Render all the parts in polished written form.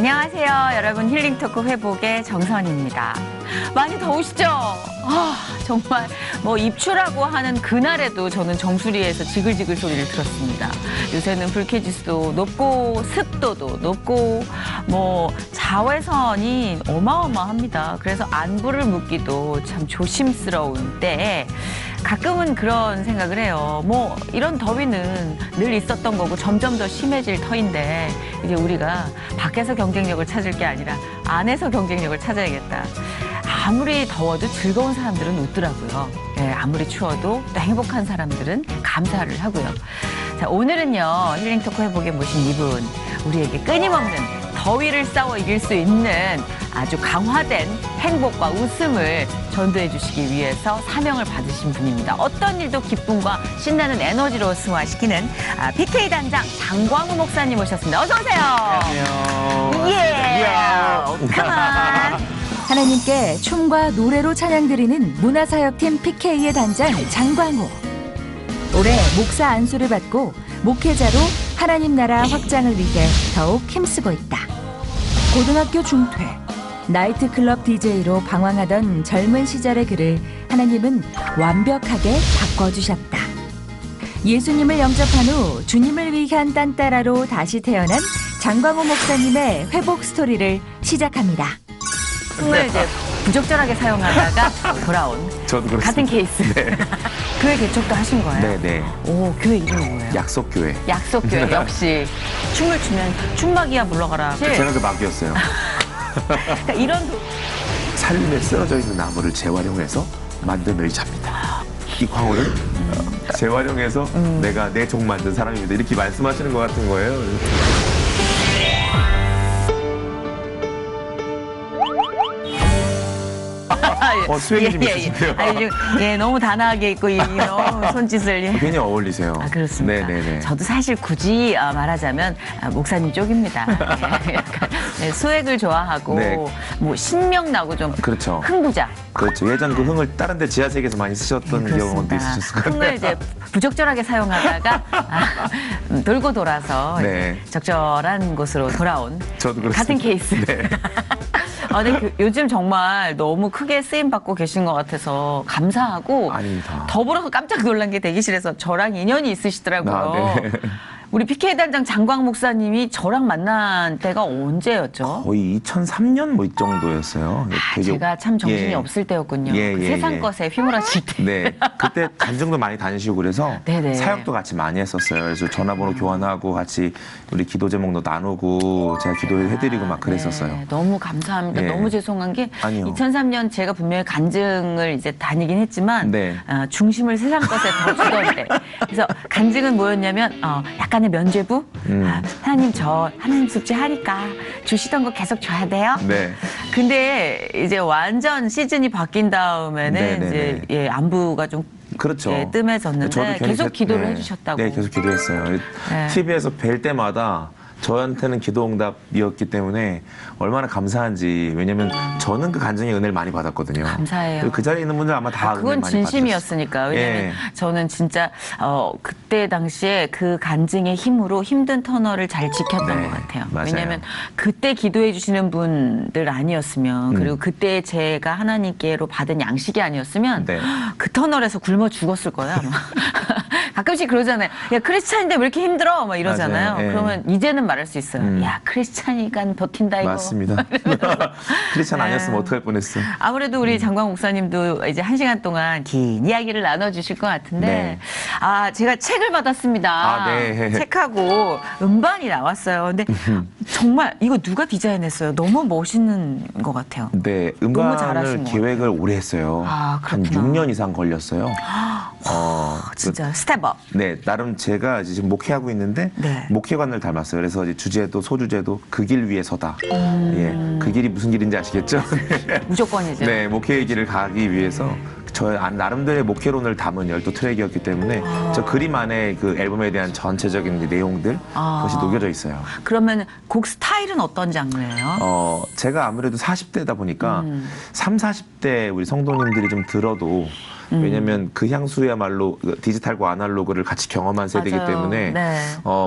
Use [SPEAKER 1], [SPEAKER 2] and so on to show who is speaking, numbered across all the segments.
[SPEAKER 1] 안녕하세요. 여러분 힐링 토크 회복의 정선입니다. 많이 더우시죠? 정말 뭐 입추라고 하는 그날에도 저는 정수리에서 지글지글 소리를 들었습니다. 요새는 불쾌지수도 높고 습도도 높고 뭐 자외선이 어마어마합니다. 그래서 안부를 묻기도 참 조심스러운 때에 가끔은 그런 생각을 해요. 뭐 이런 더위는 늘 있었던 거고 점점 더 심해질 터인데 이제 우리가 밖에서 경쟁력을 찾을 게 아니라 안에서 경쟁력을 찾아야겠다. 아무리 더워도 즐거운 사람들은 웃더라고요. 네, 아무리 추워도 또 행복한 사람들은 감사를 하고요. 자, 오늘은요, 힐링 토크 회복에 모신 이분, 우리에게 끊임없는 더위를 싸워 이길 수 있는 아주 강화된 행복과 웃음을 전도해 주시기 위해서 사명을 받으신 분입니다. 어떤 일도 기쁨과 신나는 에너지로 승화시키는 PK 단장 장광우 목사님 오셨습니다. 어서 오세요.
[SPEAKER 2] 안녕하세요.
[SPEAKER 1] 예. 컴온.
[SPEAKER 3] 하나님께 춤과 노래로 찬양드리는 문화사역팀 PK의 단장 장광우. 올해 목사 안수를 받고 목회자로 하나님 나라 확장을 위해 더욱 힘쓰고 있다. 고등학교 중퇴, 나이트클럽 DJ로 방황하던 젊은 시절의 그를 하나님은 완벽하게 바꿔주셨다. 예수님을 영접한 후 주님을 위한 딴따라로 다시 태어난 장광우 목사님의 회복 스토리를 시작합니다.
[SPEAKER 1] 춤을 이제 부적절하게 사용하다가 돌아온
[SPEAKER 2] 저도 그렇습니다.
[SPEAKER 1] 같은 케이스.
[SPEAKER 2] 네.
[SPEAKER 1] 교회 개척도 하신 거예요?
[SPEAKER 2] 네네.
[SPEAKER 1] 오, 교회 이름이 뭐예요?
[SPEAKER 2] 약속교회.
[SPEAKER 1] 약속교회. 역시 춤을 추면 춤막이야 물러가라.
[SPEAKER 2] 제가 그 막이었어요.
[SPEAKER 1] 그러니까 이런
[SPEAKER 2] 살림에 쓰러져 있는 나무를 재활용해서 만든 의자입니다. 이 광호를 재활용해서 내가 내 종 만든 사람입니다. 이렇게 말씀하시는 것 같은 거예요. 수행이 좀 있으신데요.
[SPEAKER 1] 예, 너무 단아하게 있고 너무 손짓을. 예.
[SPEAKER 2] 괜히 어울리세요.
[SPEAKER 1] 아, 그렇습니다.
[SPEAKER 2] 네네네.
[SPEAKER 1] 저도 사실 굳이 말하자면 목사님 쪽입니다. 예, 약간, 네, 수액을 좋아하고
[SPEAKER 2] 네.
[SPEAKER 1] 뭐 신명 나고 좀
[SPEAKER 2] 그렇죠.
[SPEAKER 1] 흥부자.
[SPEAKER 2] 그렇죠. 예전 그 흥을 다른 데 지하세계에서 많이 쓰셨던 경험도 있으셨을 거예요.
[SPEAKER 1] 흥을 이제 부적절하게 사용하다가 돌고 돌아서
[SPEAKER 2] 네.
[SPEAKER 1] 적절한 곳으로 돌아온
[SPEAKER 2] 저도 그렇습니다.
[SPEAKER 1] 같은 케이스.
[SPEAKER 2] 네.
[SPEAKER 1] 근데 요즘 정말 너무 크게 쓰임 받고 계신 것 같아서 감사하고
[SPEAKER 2] 아닙니다.
[SPEAKER 1] 더불어서 깜짝 놀란 게 대기실에서 저랑 인연이 있으시더라고요.
[SPEAKER 2] 네.
[SPEAKER 1] 우리 PK 단장 장광 목사님이 저랑 만난 때가 언제였죠?
[SPEAKER 2] 거의 2003년 뭐 이 정도였어요. 되게
[SPEAKER 1] 제가 참 정신이
[SPEAKER 2] 예.
[SPEAKER 1] 없을 때였군요.
[SPEAKER 2] 예,
[SPEAKER 1] 그
[SPEAKER 2] 예,
[SPEAKER 1] 세상
[SPEAKER 2] 예.
[SPEAKER 1] 것에 휘몰아칠 때.
[SPEAKER 2] 네, 그때 간증도 많이 다니시고 그래서
[SPEAKER 1] 네네.
[SPEAKER 2] 사역도 같이 많이 했었어요. 그래서 전화번호 교환하고 같이 우리 기도 제목도 나누고 제가 기도해드리고 막 그랬었어요.
[SPEAKER 1] 네, 너무 감사합니다.
[SPEAKER 2] 예.
[SPEAKER 1] 너무 죄송한 게
[SPEAKER 2] 아니요.
[SPEAKER 1] 2003년 제가 분명히 간증을 이제 다니긴 했지만
[SPEAKER 2] 네.
[SPEAKER 1] 중심을 세상 것에 더 주던 때. 그래서 간증은 뭐였냐면 약간의 면죄부. 하나님 저 하나님 숙제 하니까 주시던 거 계속 줘야 돼요.
[SPEAKER 2] 네.
[SPEAKER 1] 근데 이제 완전 시즌이 바뀐 다음에는
[SPEAKER 2] 네네네.
[SPEAKER 1] 이제 예, 안부가 좀
[SPEAKER 2] 그렇죠.
[SPEAKER 1] 예, 뜸해졌는데
[SPEAKER 2] 저도 괜히
[SPEAKER 1] 계속 기도를
[SPEAKER 2] 네.
[SPEAKER 1] 해주셨다고.
[SPEAKER 2] 네, 계속 기도했어요.
[SPEAKER 1] 네.
[SPEAKER 2] TV에서 뵐 때마다 저한테는 기도응답이었기 때문에 얼마나 감사한지. 왜냐면 저는 그 간증의 은혜를 많이 받았거든요.
[SPEAKER 1] 감사해요.
[SPEAKER 2] 그리고 그 자리에 있는 분들 아마 다
[SPEAKER 1] 그건
[SPEAKER 2] 은혜를 많이
[SPEAKER 1] 진심이었으니까. 왜냐면
[SPEAKER 2] 예.
[SPEAKER 1] 저는 진짜 그때 당시에 그 간증의 힘으로 힘든 터널을 잘 지켰던
[SPEAKER 2] 네,
[SPEAKER 1] 것 같아요.
[SPEAKER 2] 맞아요.
[SPEAKER 1] 왜냐면 그때 기도해 주시는 분들 아니었으면 그리고 그때 제가 하나님께로 받은 양식이 아니었으면
[SPEAKER 2] 네.
[SPEAKER 1] 그 터널에서 굶어 죽었을 거예요. 아마. 가끔씩 그러잖아요. 야, 크리스찬인데 왜 이렇게 힘들어? 막 이러잖아요.
[SPEAKER 2] 맞아요. 예.
[SPEAKER 1] 그러면 이제는 말할 수 있어요. 야, 크리스찬이니까 버틴다 이거.
[SPEAKER 2] 맞습니다. 크리스찬 아니었으면 어떡할 뻔했어.
[SPEAKER 1] 아무래도 우리 장광 목사님도 이제 1시간 동안 긴 이야기를 나눠주실 것 같은데,
[SPEAKER 2] 네.
[SPEAKER 1] 제가 책을 받았습니다.
[SPEAKER 2] 네.
[SPEAKER 1] 책하고 음반이 나왔어요. 근데 정말 이거 누가 디자인했어요? 너무 멋있는 것 같아요.
[SPEAKER 2] 네,
[SPEAKER 1] 너무 잘하신
[SPEAKER 2] 음반을
[SPEAKER 1] 것
[SPEAKER 2] 기획을 오래 했어요.
[SPEAKER 1] 아,
[SPEAKER 2] 한
[SPEAKER 1] 그렇구나.
[SPEAKER 2] 6년 이상 걸렸어요.
[SPEAKER 1] 진짜 스텝업.
[SPEAKER 2] 네, 나름 제가 이제 지금 목회하고 있는데
[SPEAKER 1] 네.
[SPEAKER 2] 목회관을 닮았어요. 그래서 이제 주제도 소주제도 그 길 위에 서다. 예, 그 길이 무슨 길인지 아시겠죠?
[SPEAKER 1] 무조건이죠.
[SPEAKER 2] 네, 목회의 길을 가기 위해서 저의 나름대로의 목회론을 담은 12트랙이었기 때문에 저 그림 안에 그 앨범에 대한 전체적인 이제 내용들 그것이 녹여져 있어요.
[SPEAKER 1] 그러면 곡 스타일은 어떤 장르예요?
[SPEAKER 2] 제가 아무래도 40대다 보니까 3, 40대 우리 성도님들이 좀 들어도 왜냐하면 그 향수야말로 디지털과 아날로그를 같이 경험한 세대이기
[SPEAKER 1] 맞아요.
[SPEAKER 2] 때문에
[SPEAKER 1] 네.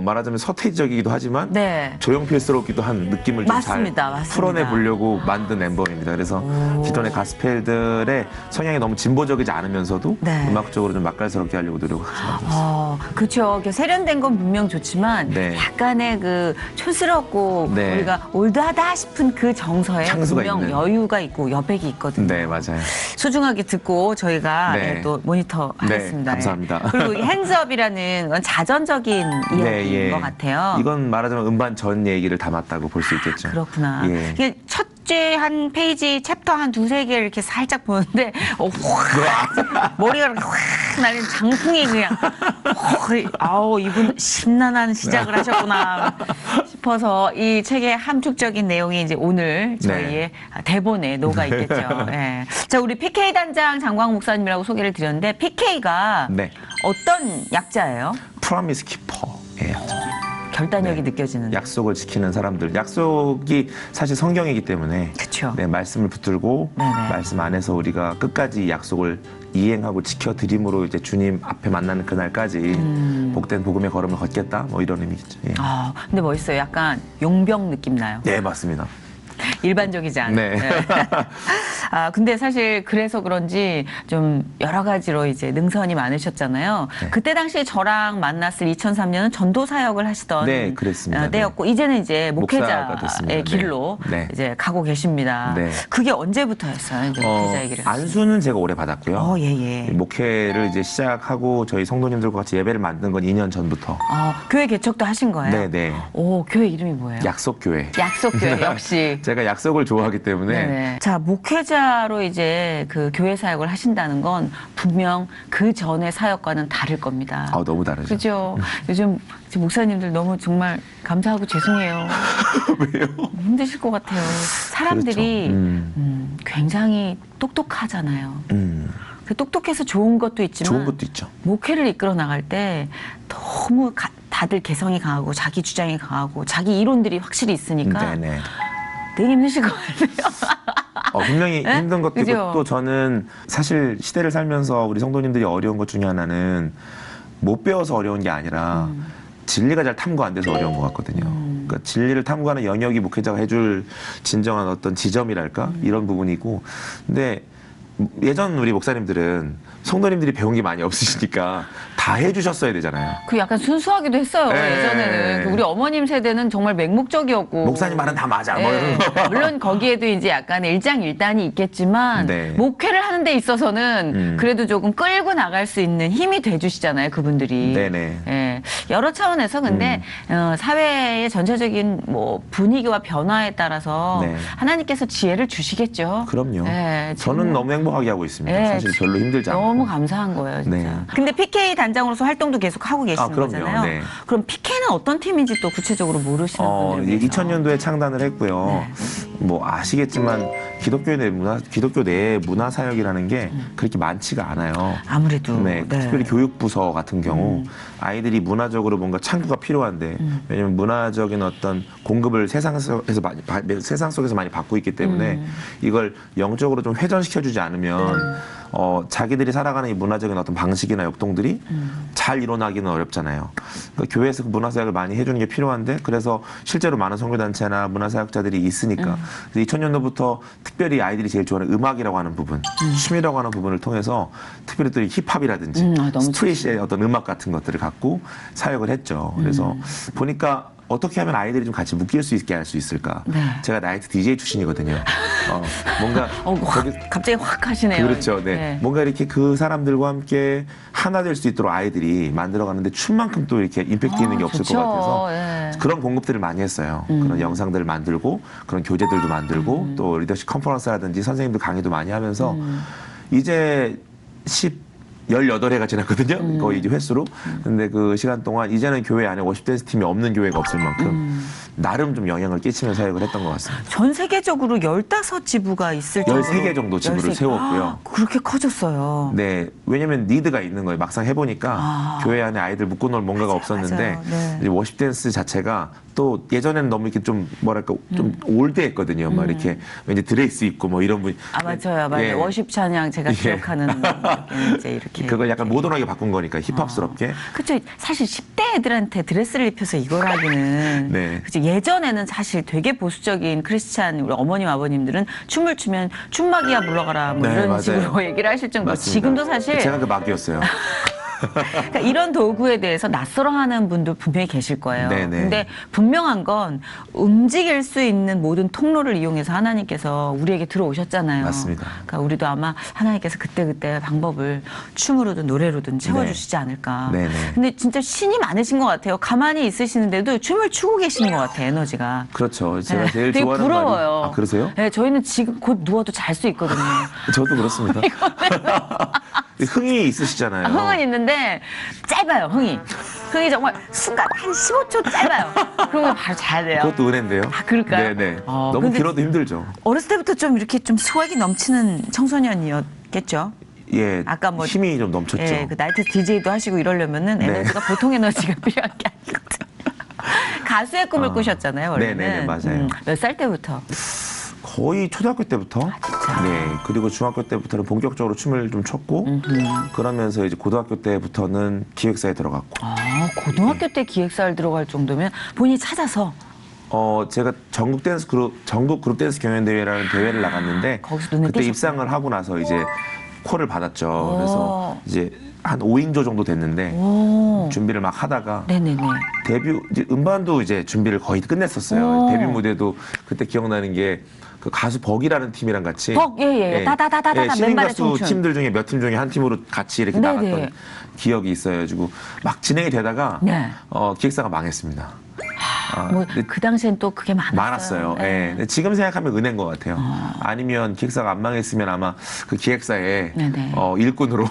[SPEAKER 2] 말하자면 서태지적이기도 하지만
[SPEAKER 1] 네.
[SPEAKER 2] 조용필스럽기도 한 느낌을 좀 잘
[SPEAKER 1] 맞습니다.
[SPEAKER 2] 풀어내 보려고 만든 앨범입니다. 그래서 기존의 가스펠들의 성향이 너무 진보적이지 않으면서도
[SPEAKER 1] 네.
[SPEAKER 2] 음악적으로 좀 맛깔스럽게 하려고 노력하고 있습니다.
[SPEAKER 1] 그렇죠. 세련된 건 분명 좋지만
[SPEAKER 2] 네.
[SPEAKER 1] 약간의 그 촌스럽고
[SPEAKER 2] 네.
[SPEAKER 1] 우리가 올드하다 싶은 그 정서에
[SPEAKER 2] 향수가
[SPEAKER 1] 분명
[SPEAKER 2] 있는.
[SPEAKER 1] 여유가 있고 여백이 있거든요.
[SPEAKER 2] 네, 맞아요.
[SPEAKER 1] 소중하게 듣고 저희가
[SPEAKER 2] 네.
[SPEAKER 1] 또 모니터 하겠습니다.
[SPEAKER 2] 감사합니다.
[SPEAKER 1] 그리고 이 핸즈업이라는 건 자전적인 이야기인
[SPEAKER 2] 네, 예.
[SPEAKER 1] 것 같아요.
[SPEAKER 2] 이건 말하자면 음반 전 얘기를 담았다고 볼 수 있겠죠.
[SPEAKER 1] 그렇구나.
[SPEAKER 2] 예.
[SPEAKER 1] 이게 첫째 한 페이지 챕터 한 두세 개를 이렇게 살짝 보는데 확 머리가 확 날린 장풍이 그냥 아우 이분 심란한 시작을 하셨구나 싶어서 이 책의 함축적인 내용이 이제 오늘 저희의 대본에 녹아 있겠죠. 예. 자, 우리 PK 단장 장광 목사님이라고 소개를 드렸는데 PK가
[SPEAKER 2] 네.
[SPEAKER 1] 어떤 약자예요?
[SPEAKER 2] 프로미스 키퍼예요.
[SPEAKER 1] 결단력이
[SPEAKER 2] 네.
[SPEAKER 1] 느껴지는.
[SPEAKER 2] 약속을 지키는 사람들. 약속이 사실 성경이기 때문에
[SPEAKER 1] 그쵸.
[SPEAKER 2] 네, 말씀을 붙들고
[SPEAKER 1] 네네.
[SPEAKER 2] 말씀 안에서 우리가 끝까지 약속을 이행하고 지켜드림으로 이제 주님 앞에 만나는 그날까지 복된 복음의 걸음을 걷겠다. 뭐 이런 의미겠죠. 예.
[SPEAKER 1] 근데 멋있어요. 약간 용병 느낌 나요.
[SPEAKER 2] 네, 맞습니다.
[SPEAKER 1] 일반적이지 않은.
[SPEAKER 2] 네.
[SPEAKER 1] 근데 사실 그래서 그런지 좀 여러 가지로 이제 능선이 많으셨잖아요.
[SPEAKER 2] 네.
[SPEAKER 1] 그때 당시에 저랑 만났을 2003년은 전도 사역을 하시던
[SPEAKER 2] 네, 그랬습니다.
[SPEAKER 1] 때였고 이제는 이제
[SPEAKER 2] 목사가
[SPEAKER 1] 목회자의
[SPEAKER 2] 됐습니다.
[SPEAKER 1] 길로
[SPEAKER 2] 네.
[SPEAKER 1] 이제 가고 계십니다.
[SPEAKER 2] 네.
[SPEAKER 1] 그게 언제부터였어요? 이제 목회자의 길을.
[SPEAKER 2] 안수는 제가 오래 받았고요.
[SPEAKER 1] 예.
[SPEAKER 2] 목회를 이제 시작하고 저희 성도님들과 같이 예배를 만든 건 2년 전부터.
[SPEAKER 1] 교회 개척도 하신 거예요?
[SPEAKER 2] 네네.
[SPEAKER 1] 오, 교회 이름이 뭐예요?
[SPEAKER 2] 약속교회.
[SPEAKER 1] 약속교회 역시.
[SPEAKER 2] 제가 약속을 좋아하기 때문에
[SPEAKER 1] 네네. 자, 목회자로 이제 그 교회 사역을 하신다는 건 분명 그 전의 사역과는 다를 겁니다.
[SPEAKER 2] 너무 다르죠.
[SPEAKER 1] 그죠? 요즘 목사님들 너무 정말 감사하고 죄송해요.
[SPEAKER 2] 왜요?
[SPEAKER 1] 힘드실 것 같아요. 사람들이
[SPEAKER 2] 그렇죠.
[SPEAKER 1] 굉장히 똑똑하잖아요. 그 똑똑해서 좋은 것도 있지만
[SPEAKER 2] 좋은 것도 있죠.
[SPEAKER 1] 목회를 이끌어 나갈 때 너무 다들 개성이 강하고 자기 주장이 강하고 자기 이론들이 확실히 있으니까
[SPEAKER 2] 네네.
[SPEAKER 1] 되게 힘드실 것 같아요.
[SPEAKER 2] 분명히
[SPEAKER 1] 네?
[SPEAKER 2] 힘든 것도
[SPEAKER 1] 그죠?
[SPEAKER 2] 있고 또 저는 사실 시대를 살면서 우리 성도님들이 어려운 것 중에 하나는 못 배워서 어려운 게 아니라 진리가 잘 탐구 안 돼서 어려운 것 같거든요. 그러니까 진리를 탐구하는 영역이 목회자가 해줄 진정한 어떤 지점이랄까 이런 부분이고 근데 예전 우리 목사님들은 성도님들이 배운 게 많이 없으시니까 다 해주셨어야 되잖아요.
[SPEAKER 1] 그 약간 순수하기도 했어요.
[SPEAKER 2] 네.
[SPEAKER 1] 예전에는 그 우리 어머님 세대는 정말 맹목적이었고
[SPEAKER 2] 목사님 말은 다 맞아. 뭐 이런 거.
[SPEAKER 1] 물론 거기에도 이제 약간 일장일단이 있겠지만
[SPEAKER 2] 네.
[SPEAKER 1] 목회를 하는 데 있어서는 그래도 조금 끌고 나갈 수 있는 힘이 돼주시잖아요. 그분들이.
[SPEAKER 2] 네네.
[SPEAKER 1] 예. 여러 차원에서 근데 사회의 전체적인 뭐 분위기와 변화에 따라서
[SPEAKER 2] 네.
[SPEAKER 1] 하나님께서 지혜를 주시겠죠.
[SPEAKER 2] 그럼요.
[SPEAKER 1] 예, 지금
[SPEAKER 2] 저는
[SPEAKER 1] 뭐
[SPEAKER 2] 너무 행복하게 하고 있습니다.
[SPEAKER 1] 예,
[SPEAKER 2] 사실 별로 힘들지 않고.
[SPEAKER 1] 너무 감사한 거예요, 진짜.
[SPEAKER 2] 네.
[SPEAKER 1] 근데 PK 단장으로서 활동도 계속 하고 계시는
[SPEAKER 2] 그럼요.
[SPEAKER 1] 거잖아요.
[SPEAKER 2] 네.
[SPEAKER 1] 그럼 PK는 어떤 팀인지 또 구체적으로 모르시는 분들 위해서.
[SPEAKER 2] 2000년도에 창단을 했고요. 뭐 아시겠지만 기독교 내 문화 사역이라는 게 그렇게 많지가 않아요.
[SPEAKER 1] 아무래도
[SPEAKER 2] 네, 특별히 교육부서 같은 경우 아이들이 문화적으로 뭔가 창구가 필요한데 왜냐면 문화적인 어떤 공급을 세상 속에서 많이 받고 있기 때문에 이걸 영적으로 좀 회전시켜주지 않으면 자기들이 살아가는 이 문화적인 어떤 방식이나 역동들이 잘 일어나기는 어렵잖아요. 그러니까 교회에서 그 문화사역을 많이 해주는 게 필요한데 그래서 실제로 많은 선교단체나 문화사역자들이 있으니까 2000년도부터 특별히 아이들이 제일 좋아하는 음악이라고 하는 부분, 춤이라고 하는 부분을 통해서 특별히 또 이 힙합이라든지
[SPEAKER 1] 너무
[SPEAKER 2] 스트릿의 어떤 음악 같은 것들을 갖고 사역을 했죠. 그래서 보니까 어떻게 하면 아이들이 좀 같이 묶일 수 있게 할 수 있을까?
[SPEAKER 1] 네.
[SPEAKER 2] 제가 나이트 DJ 출신이거든요. 뭔가
[SPEAKER 1] 갑자기 확 하시네요.
[SPEAKER 2] 그렇죠. 네. 뭔가 이렇게 그 사람들과 함께 하나 될 수 있도록 아이들이 만들어가는데 춤만큼 또 이렇게 임팩트 있는 게 없을
[SPEAKER 1] 좋죠.
[SPEAKER 2] 것 같아서
[SPEAKER 1] 예.
[SPEAKER 2] 그런 공급들을 많이 했어요. 그런 영상들을 만들고 그런 교재들도 만들고 또 리더십 컨퍼런스라든지 선생님들 강의도 많이 하면서 이제 18회가 지났거든요. 거의 이제 횟수로. 근데 그 시간 동안 이제는 교회 안에 워십 댄스 팀이 없는 교회가 없을 만큼 나름 좀 영향을 끼치며 사역을 했던 것 같습니다.
[SPEAKER 1] 전 세계적으로 15지부가 있을 정도로
[SPEAKER 2] 13개 정도 지부를
[SPEAKER 1] 13개.
[SPEAKER 2] 세웠고요.
[SPEAKER 1] 그렇게 커졌어요.
[SPEAKER 2] 네, 왜냐면 니드가 있는 거예요. 막상 해보니까 교회 안에 아이들 묶어놓을 뭔가가 없었는데
[SPEAKER 1] 맞아요. 네.
[SPEAKER 2] 이제 워십 댄스 자체가 또 예전에는 너무 이렇게 좀 뭐랄까 좀 올드했거든요. 막 이렇게 왠지 드레스 입고 뭐 이런 분이.
[SPEAKER 1] 아 맞아요, 맞아요.
[SPEAKER 2] 예.
[SPEAKER 1] 워십 찬양 제가
[SPEAKER 2] 예.
[SPEAKER 1] 기억하는 이제 이렇게
[SPEAKER 2] 그걸 약간 모던하게 바꾼 거니까 힙합스럽게.
[SPEAKER 1] 그렇죠. 사실 10대 애들한테 드레스를 입혀서 이걸 하기는
[SPEAKER 2] 네.
[SPEAKER 1] 그치? 예전에는 사실 되게 보수적인 크리스찬 우리 어머님 아버님들은 춤을 추면 춤막이야 물러가라 뭐
[SPEAKER 2] 네,
[SPEAKER 1] 이런
[SPEAKER 2] 맞아요.
[SPEAKER 1] 식으로 얘기를 하실 정도로
[SPEAKER 2] 맞습니다.
[SPEAKER 1] 지금도 사실
[SPEAKER 2] 제가 그 막이었어요.
[SPEAKER 1] 그러니까 이런 도구에 대해서 낯설어하는 분도 분명히 계실 거예요.
[SPEAKER 2] 네네.
[SPEAKER 1] 근데 분명한 건 움직일 수 있는 모든 통로를 이용해서 하나님께서 우리에게 들어오셨잖아요.
[SPEAKER 2] 맞습니다.
[SPEAKER 1] 그러니까 우리도 아마 하나님께서 그때그때 방법을 춤으로든 노래로든 채워주시지 않을까.
[SPEAKER 2] 네네.
[SPEAKER 1] 근데 진짜 신이 많으신 것 같아요. 가만히 있으시는데도 춤을 추고 계시는 것 같아요, 에너지가.
[SPEAKER 2] 그렇죠. 제가
[SPEAKER 1] 네,
[SPEAKER 2] 제일
[SPEAKER 1] 되게
[SPEAKER 2] 좋아하는
[SPEAKER 1] 부러워요.
[SPEAKER 2] 말이. 아, 그러세요?
[SPEAKER 1] 네, 저희는 지금 곧 누워도 잘 수 있거든요.
[SPEAKER 2] 저도 그렇습니다. 흥이 있으시잖아요.
[SPEAKER 1] 흥은 있는데 짧아요, 흥이. 흥이 정말 순간 한 15초 짧아요. 그러면 바로 자야 돼요.
[SPEAKER 2] 그것도 은혜인데요.
[SPEAKER 1] 아, 그럴까요?
[SPEAKER 2] 네네.
[SPEAKER 1] 어,
[SPEAKER 2] 너무
[SPEAKER 1] 근데
[SPEAKER 2] 길어도 힘들죠.
[SPEAKER 1] 어렸을 때부터 좀 이렇게 좀 수학이 넘치는 청소년이었겠죠?
[SPEAKER 2] 예.
[SPEAKER 1] 아까 뭐
[SPEAKER 2] 힘이 좀 넘쳤죠.
[SPEAKER 1] 예, 그 나이트 DJ도 하시고 이러려면은
[SPEAKER 2] 네.
[SPEAKER 1] 에너지가 보통 에너지가 필요한 게 아니거든요. 가수의 꿈을
[SPEAKER 2] 아,
[SPEAKER 1] 꾸셨잖아요, 원래는.
[SPEAKER 2] 네네네, 맞아요.
[SPEAKER 1] 몇 살 때부터?
[SPEAKER 2] 거의 초등학교 때부터.
[SPEAKER 1] 진짜?
[SPEAKER 2] 네. 그리고 중학교 때부터는 본격적으로 춤을 좀 췄고, 그러면서 이제 고등학교 때부터는 기획사에 들어갔고.
[SPEAKER 1] 아, 고등학교 때 기획사를 들어갈 정도면 본인이 찾아서
[SPEAKER 2] 제가 전국 그룹 댄스 경연대회라는 대회를 나갔는데,
[SPEAKER 1] 거기서 눈에
[SPEAKER 2] 그때
[SPEAKER 1] 띄셨구나.
[SPEAKER 2] 입상을 하고 나서 이제 콜을 받았죠.
[SPEAKER 1] 오.
[SPEAKER 2] 그래서 이제 한 5인조 정도 됐는데,
[SPEAKER 1] 오.
[SPEAKER 2] 준비를 막 하다가,
[SPEAKER 1] 네네네.
[SPEAKER 2] 데뷔 이제 음반도 이제 준비를 거의 끝냈었어요.
[SPEAKER 1] 오.
[SPEAKER 2] 데뷔 무대도 그때 기억나는 게 그 가수 벅이라는 팀이랑 같이
[SPEAKER 1] 벅, 따다다다다다
[SPEAKER 2] 신인
[SPEAKER 1] 맨발의
[SPEAKER 2] 가수
[SPEAKER 1] 청춘.
[SPEAKER 2] 팀들 중에 몇 팀 중에 한 팀으로 같이 이렇게
[SPEAKER 1] 네네.
[SPEAKER 2] 나갔던 기억이 있어가지고 막 진행이 되다가
[SPEAKER 1] 네.
[SPEAKER 2] 기획사가 망했습니다.
[SPEAKER 1] 뭐
[SPEAKER 2] 근데
[SPEAKER 1] 그 당시엔 또 그게 많았어요.
[SPEAKER 2] 많았어요.
[SPEAKER 1] 네.
[SPEAKER 2] 예. 근데 지금 생각하면 은혜인 것 같아요. 아니면 기획사가 안 망했으면 아마 그 기획사에
[SPEAKER 1] 네네.
[SPEAKER 2] 일꾼으로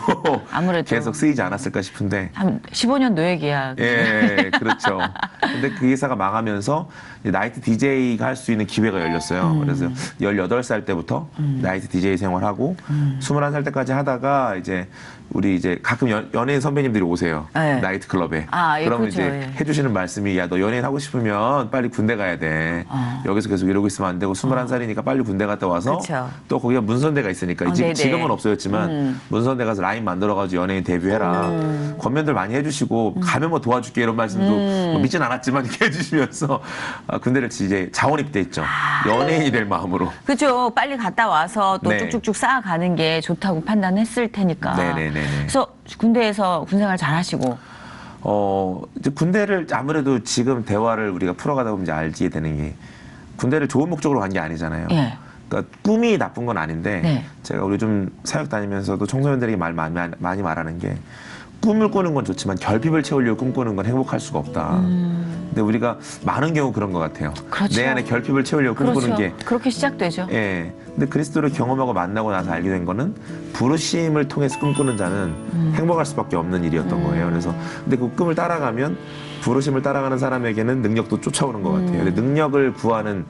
[SPEAKER 1] 아무래도.
[SPEAKER 2] 계속 쓰이지 않았을까 싶은데.
[SPEAKER 1] 한 15년 노예 계약.
[SPEAKER 2] 예, 그렇죠. 근데 그 회사가 망하면서 이제 나이트 DJ가 할 수 있는 기회가 열렸어요. 그래서 18살 때부터 나이트 DJ 생활하고 21살 때까지 하다가 이제 우리 이제 가끔 연예인 선배님들이 오세요.
[SPEAKER 1] 네.
[SPEAKER 2] 나이트 클럽에.
[SPEAKER 1] 아, 예,
[SPEAKER 2] 그러면
[SPEAKER 1] 그렇죠,
[SPEAKER 2] 이제
[SPEAKER 1] 예.
[SPEAKER 2] 해주시는 말씀이 야, 너 연예인 하고 싶으면 빨리 군대 가야 돼. 여기서 계속 이러고 있으면 안 되고 21살이니까 빨리 군대 갔다 와서
[SPEAKER 1] 그쵸.
[SPEAKER 2] 또 거기가 문선대가 있으니까
[SPEAKER 1] 네네.
[SPEAKER 2] 지금은 없어졌지만 문선대 가서 라인 만들어가지고 연예인 데뷔해라. 권면들 많이 해주시고 가면 뭐 도와줄게 이런 말씀도 뭐 믿진 않았지만 이렇게 해주시면서 군대를 이제 자원 입대했죠. 연예인이 될 마음으로.
[SPEAKER 1] 그죠. 빨리 갔다 와서 또
[SPEAKER 2] 네.
[SPEAKER 1] 쭉쭉쭉 쌓아가는 게 좋다고 판단했을 테니까.
[SPEAKER 2] 네네네네.
[SPEAKER 1] 그래서 군대에서 군생활 잘 하시고.
[SPEAKER 2] 이제 군대를 아무래도 지금 대화를 우리가 풀어가다 보면 이제 알게 되는 게 군대를 좋은 목적으로 간 게 아니잖아요.
[SPEAKER 1] 예.
[SPEAKER 2] 그러니까 꿈이 나쁜 건 아닌데
[SPEAKER 1] 네.
[SPEAKER 2] 제가 우리 좀 사역 다니면서도 청소년들에게 많이 말하는 게 꿈을 꾸는 건 좋지만 결핍을 채우려고 꿈꾸는 건 행복할 수가 없다. 근데 우리가 많은 경우 그런 것 같아요.
[SPEAKER 1] 그렇죠.
[SPEAKER 2] 내 안에 결핍을 채우려고 꿈꾸는
[SPEAKER 1] 그렇죠.
[SPEAKER 2] 게
[SPEAKER 1] 그렇게 시작되죠.
[SPEAKER 2] 예. 근데 그리스도를 경험하고 만나고 나서 알게 된 거는 부르심을 통해서 꿈꾸는 자는 행복할 수밖에 없는 일이었던 거예요. 그래서 근데 그 꿈을 따라가면 부르심을 따라가는 사람에게는 능력도 쫓아오는 것 같아요. 근데 능력을 구하는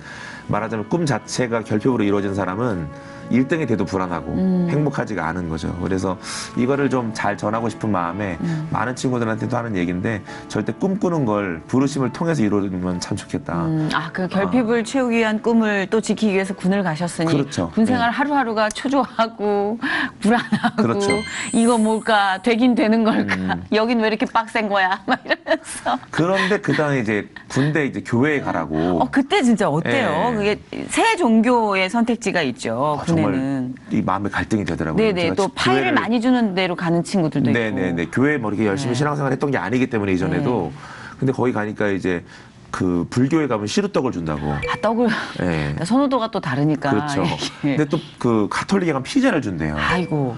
[SPEAKER 2] 말하자면 꿈 자체가 결핍으로 이루어진 사람은 1등이 돼도 불안하고 행복하지가 않은 거죠. 그래서 이거를 좀 잘 전하고 싶은 마음에 많은 친구들한테도 하는 얘기인데 절대 꿈꾸는 걸 부르심을 통해서 이루면 참 좋겠다.
[SPEAKER 1] 그 결핍을 채우기 위한 꿈을 또 지키기 위해서 군을 가셨으니
[SPEAKER 2] 그렇죠.
[SPEAKER 1] 군생활
[SPEAKER 2] 네.
[SPEAKER 1] 하루하루가 초조하고 불안하고
[SPEAKER 2] 그렇죠.
[SPEAKER 1] 이거 뭘까 되긴 되는 걸까 여긴 왜 이렇게 빡센 거야 막 이러면서
[SPEAKER 2] 그런데 그 다음에 이제 군대 이제 교회에 가라고.
[SPEAKER 1] 그때 진짜 어때요?
[SPEAKER 2] 네.
[SPEAKER 1] 그게 새 종교의 선택지가 있죠.
[SPEAKER 2] 정말
[SPEAKER 1] 군에는.
[SPEAKER 2] 이 마음의 갈등이 되더라고요.
[SPEAKER 1] 네네.
[SPEAKER 2] 제가
[SPEAKER 1] 또 파일을
[SPEAKER 2] 교회를-
[SPEAKER 1] 많이 주는 데로 가는 친구들도 있고.
[SPEAKER 2] 네네네. 교회 뭐 이렇게 열심히
[SPEAKER 1] 네.
[SPEAKER 2] 신앙생활 했던 게 아니기 때문에 이전에도. 근데 거기 가니까 이제 그 불교에 가면 시루떡을 준다고.
[SPEAKER 1] 떡을
[SPEAKER 2] 예.
[SPEAKER 1] 선호도가 또 다르니까.
[SPEAKER 2] 그렇죠.
[SPEAKER 1] 이게.
[SPEAKER 2] 근데 또 그 가톨릭에 가면 피자를 준대요.
[SPEAKER 1] 아이고.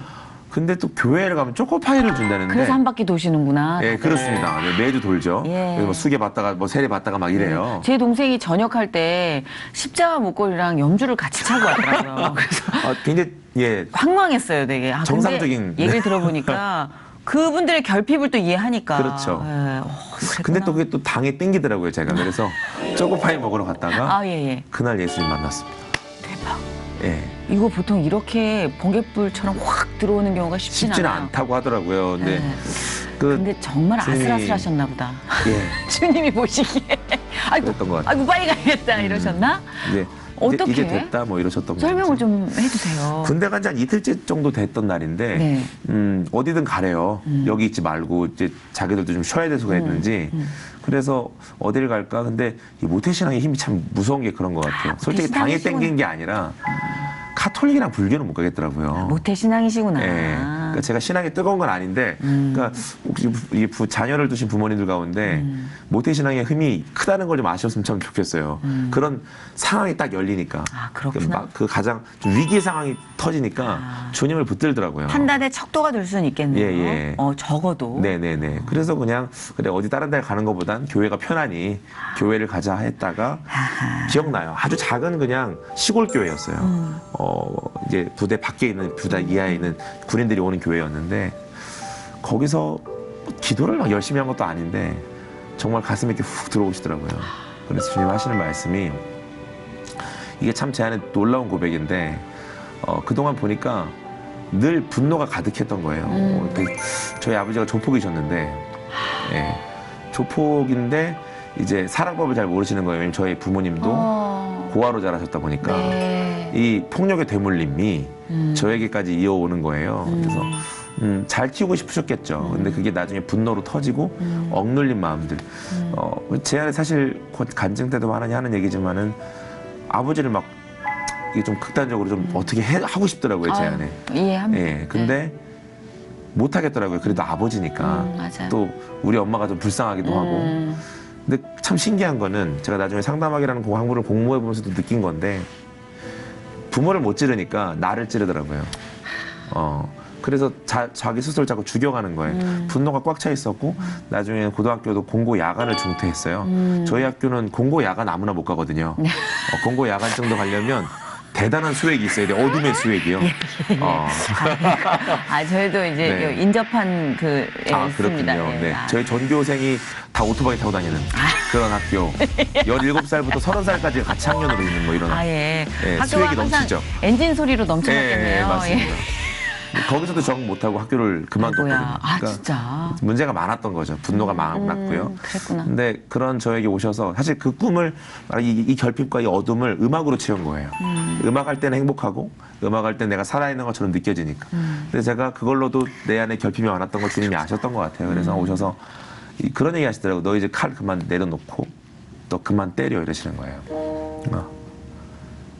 [SPEAKER 2] 근데 또 교회를 가면 초코파이를 준다는데.
[SPEAKER 1] 그래서 한 바퀴 도시는구나.
[SPEAKER 2] 예,
[SPEAKER 1] 다들.
[SPEAKER 2] 그렇습니다. 네, 매주 돌죠.
[SPEAKER 1] 예.
[SPEAKER 2] 그래서 뭐 수계 받다가 뭐 세례 받다가 막 이래요.
[SPEAKER 1] 제 동생이 전역할 때 십자가 목걸이랑 염주를 같이 차고 왔더라고요. 그래서
[SPEAKER 2] 굉장히 예.
[SPEAKER 1] 황망했어요, 되게. 근데
[SPEAKER 2] 정상적인-
[SPEAKER 1] 얘기를 들어보니까 그분들의 결핍을 또 이해하니까.
[SPEAKER 2] 그렇죠.
[SPEAKER 1] 예.
[SPEAKER 2] 근데 또 그게 또 당에 땡기더라고요, 제가. 그래서 초코파이 먹으러 갔다가
[SPEAKER 1] 예.
[SPEAKER 2] 그날 예수님 만났습니다.
[SPEAKER 1] 대박.
[SPEAKER 2] 예.
[SPEAKER 1] 이거 보통 이렇게 번갯불처럼 확 들어오는 경우가 쉽진
[SPEAKER 2] 쉽지는
[SPEAKER 1] 않아요.
[SPEAKER 2] 않다고 하더라고요. 근데
[SPEAKER 1] 네.
[SPEAKER 2] 그
[SPEAKER 1] 근데 정말
[SPEAKER 2] 주님이-
[SPEAKER 1] 아슬아슬하셨나 보다.
[SPEAKER 2] 예.
[SPEAKER 1] 주님이 보시기에. 아이고,
[SPEAKER 2] 그랬던 것 같아요.
[SPEAKER 1] 아이고 빨리 가야겠다 이러셨나?
[SPEAKER 2] 이제
[SPEAKER 1] 어떻게?
[SPEAKER 2] 이제 됐다 뭐 이러셨던 것
[SPEAKER 1] 설명을
[SPEAKER 2] 같아요.
[SPEAKER 1] 좀 해주세요.
[SPEAKER 2] 군대 간 지 한 이틀째 정도 됐던 날인데
[SPEAKER 1] 네.
[SPEAKER 2] 어디든 가래요. 여기 있지 말고 이제 자기들도 좀 쉬어야 돼서 그랬는지 그래서 어디를 갈까? 근데 이 모태신앙의 힘이 참 무서운 게 그런 것 같아요. 솔직히 당이
[SPEAKER 1] 모태신앙이시구나.
[SPEAKER 2] 땡긴 게 아니라 카톨릭이랑 불교는 못 가겠더라고요.
[SPEAKER 1] 모태신앙이시구나.
[SPEAKER 2] 예. 그러니까 제가 신앙이 뜨거운 건 아닌데, 그러니까 혹시 자녀를 두신 부모님들 가운데 모태신앙의 힘이 크다는 걸 좀 아셨으면 참 좋겠어요. 그런 상황이 딱 열리니까.
[SPEAKER 1] 아, 그렇구나.
[SPEAKER 2] 그 가장 좀 위기 상황이 터지니까 주님을 붙들더라고요.
[SPEAKER 1] 판단의 척도가 될 수는 있겠네요.
[SPEAKER 2] 예, 예.
[SPEAKER 1] 적어도.
[SPEAKER 2] 네네네. 그래서 그냥 그래 어디 다른 데 가는 것보단 교회가 편하니 교회를 가자 했다가 기억나요. 아주 작은 그냥 시골 교회였어요. 이제 부대 밖에 있는 부대 이하에 있는 군인들이 오는 교회였는데 거기서 기도를 막 열심히 한 것도 아닌데 정말 가슴 있게 훅 들어오시더라고요. 그래서 주님 하시는 말씀이 이게 참 제 안에 놀라운 고백인데 그동안 보니까 늘 분노가 가득했던 거예요. 저희 아버지가 조폭이셨는데 예, 조폭인데 이제 사랑법을 잘 모르시는 거예요. 왜냐면 저희 부모님도 고아로 자라셨다 보니까
[SPEAKER 1] 네.
[SPEAKER 2] 이 폭력의 되물림이 저에게까지 이어오는 거예요. 그래서 잘 키우고 싶으셨겠죠. 근데 그게 나중에 분노로 터지고 억눌린 마음들. 제 안에 사실 곧 간증 때도 많이 하는 얘기지만은 아버지를 막 이게 좀 극단적으로 좀 어떻게 하고 싶더라고요, 제 안에.
[SPEAKER 1] 이해합니다.
[SPEAKER 2] 예, 근데 못 하겠더라고요. 그래도 아버지니까.
[SPEAKER 1] 맞아요.
[SPEAKER 2] 또 우리 엄마가 좀 불쌍하기도 하고. 근데 참 신기한 거는 제가 나중에 상담학이라는 학문을 공부해 보면서도 느낀 건데 부모를 못 찌르니까 나를 찌르더라고요. 그래서 자기 스스로를 자꾸 죽여가는 거예요. 분노가 꽉 차 있었고 나중에 고등학교도 공고 야간을 중퇴했어요. 저희 학교는 공고 야간 아무나 못 가거든요. 공고 야간정도 가려면 대단한 수액이 있어야 돼요. 어둠의 수액이요.
[SPEAKER 1] 저희도 이제
[SPEAKER 2] 네.
[SPEAKER 1] 인접한 있습니다.
[SPEAKER 2] 그렇군요.
[SPEAKER 1] 예.
[SPEAKER 2] 네. 저희 전교생이 다 오토바이 타고 다니는 그런 학교. 17살부터 30살까지 같이 학년으로 있는 뭐 이런.
[SPEAKER 1] 예.
[SPEAKER 2] 예,
[SPEAKER 1] 학교가
[SPEAKER 2] 수액이
[SPEAKER 1] 항상
[SPEAKER 2] 넘치죠.
[SPEAKER 1] 엔진 소리로 넘쳐났겠네요.
[SPEAKER 2] 맞습니다. 거기서도 적응 못하고 학교를 그만뒀거든요. 그러니까
[SPEAKER 1] 진짜.
[SPEAKER 2] 문제가 많았던 거죠. 분노가 많았고요.
[SPEAKER 1] 그랬구나.
[SPEAKER 2] 근데 그런 저에게 오셔서 사실 그 꿈을 이 결핍과 이 어둠을 음악으로 채운 거예요. 음악할 때는 행복하고 음악할 때 내가 살아있는 것처럼 느껴지니까. 근데 제가 그걸로도 내 안에 결핍이 많았던 걸 주님이 아셨던 것 같아요. 그래서 오셔서 그런 얘기 하시더라고요. 너 이제 칼 그만 내려놓고 너 그만 때려 이러시는 거예요.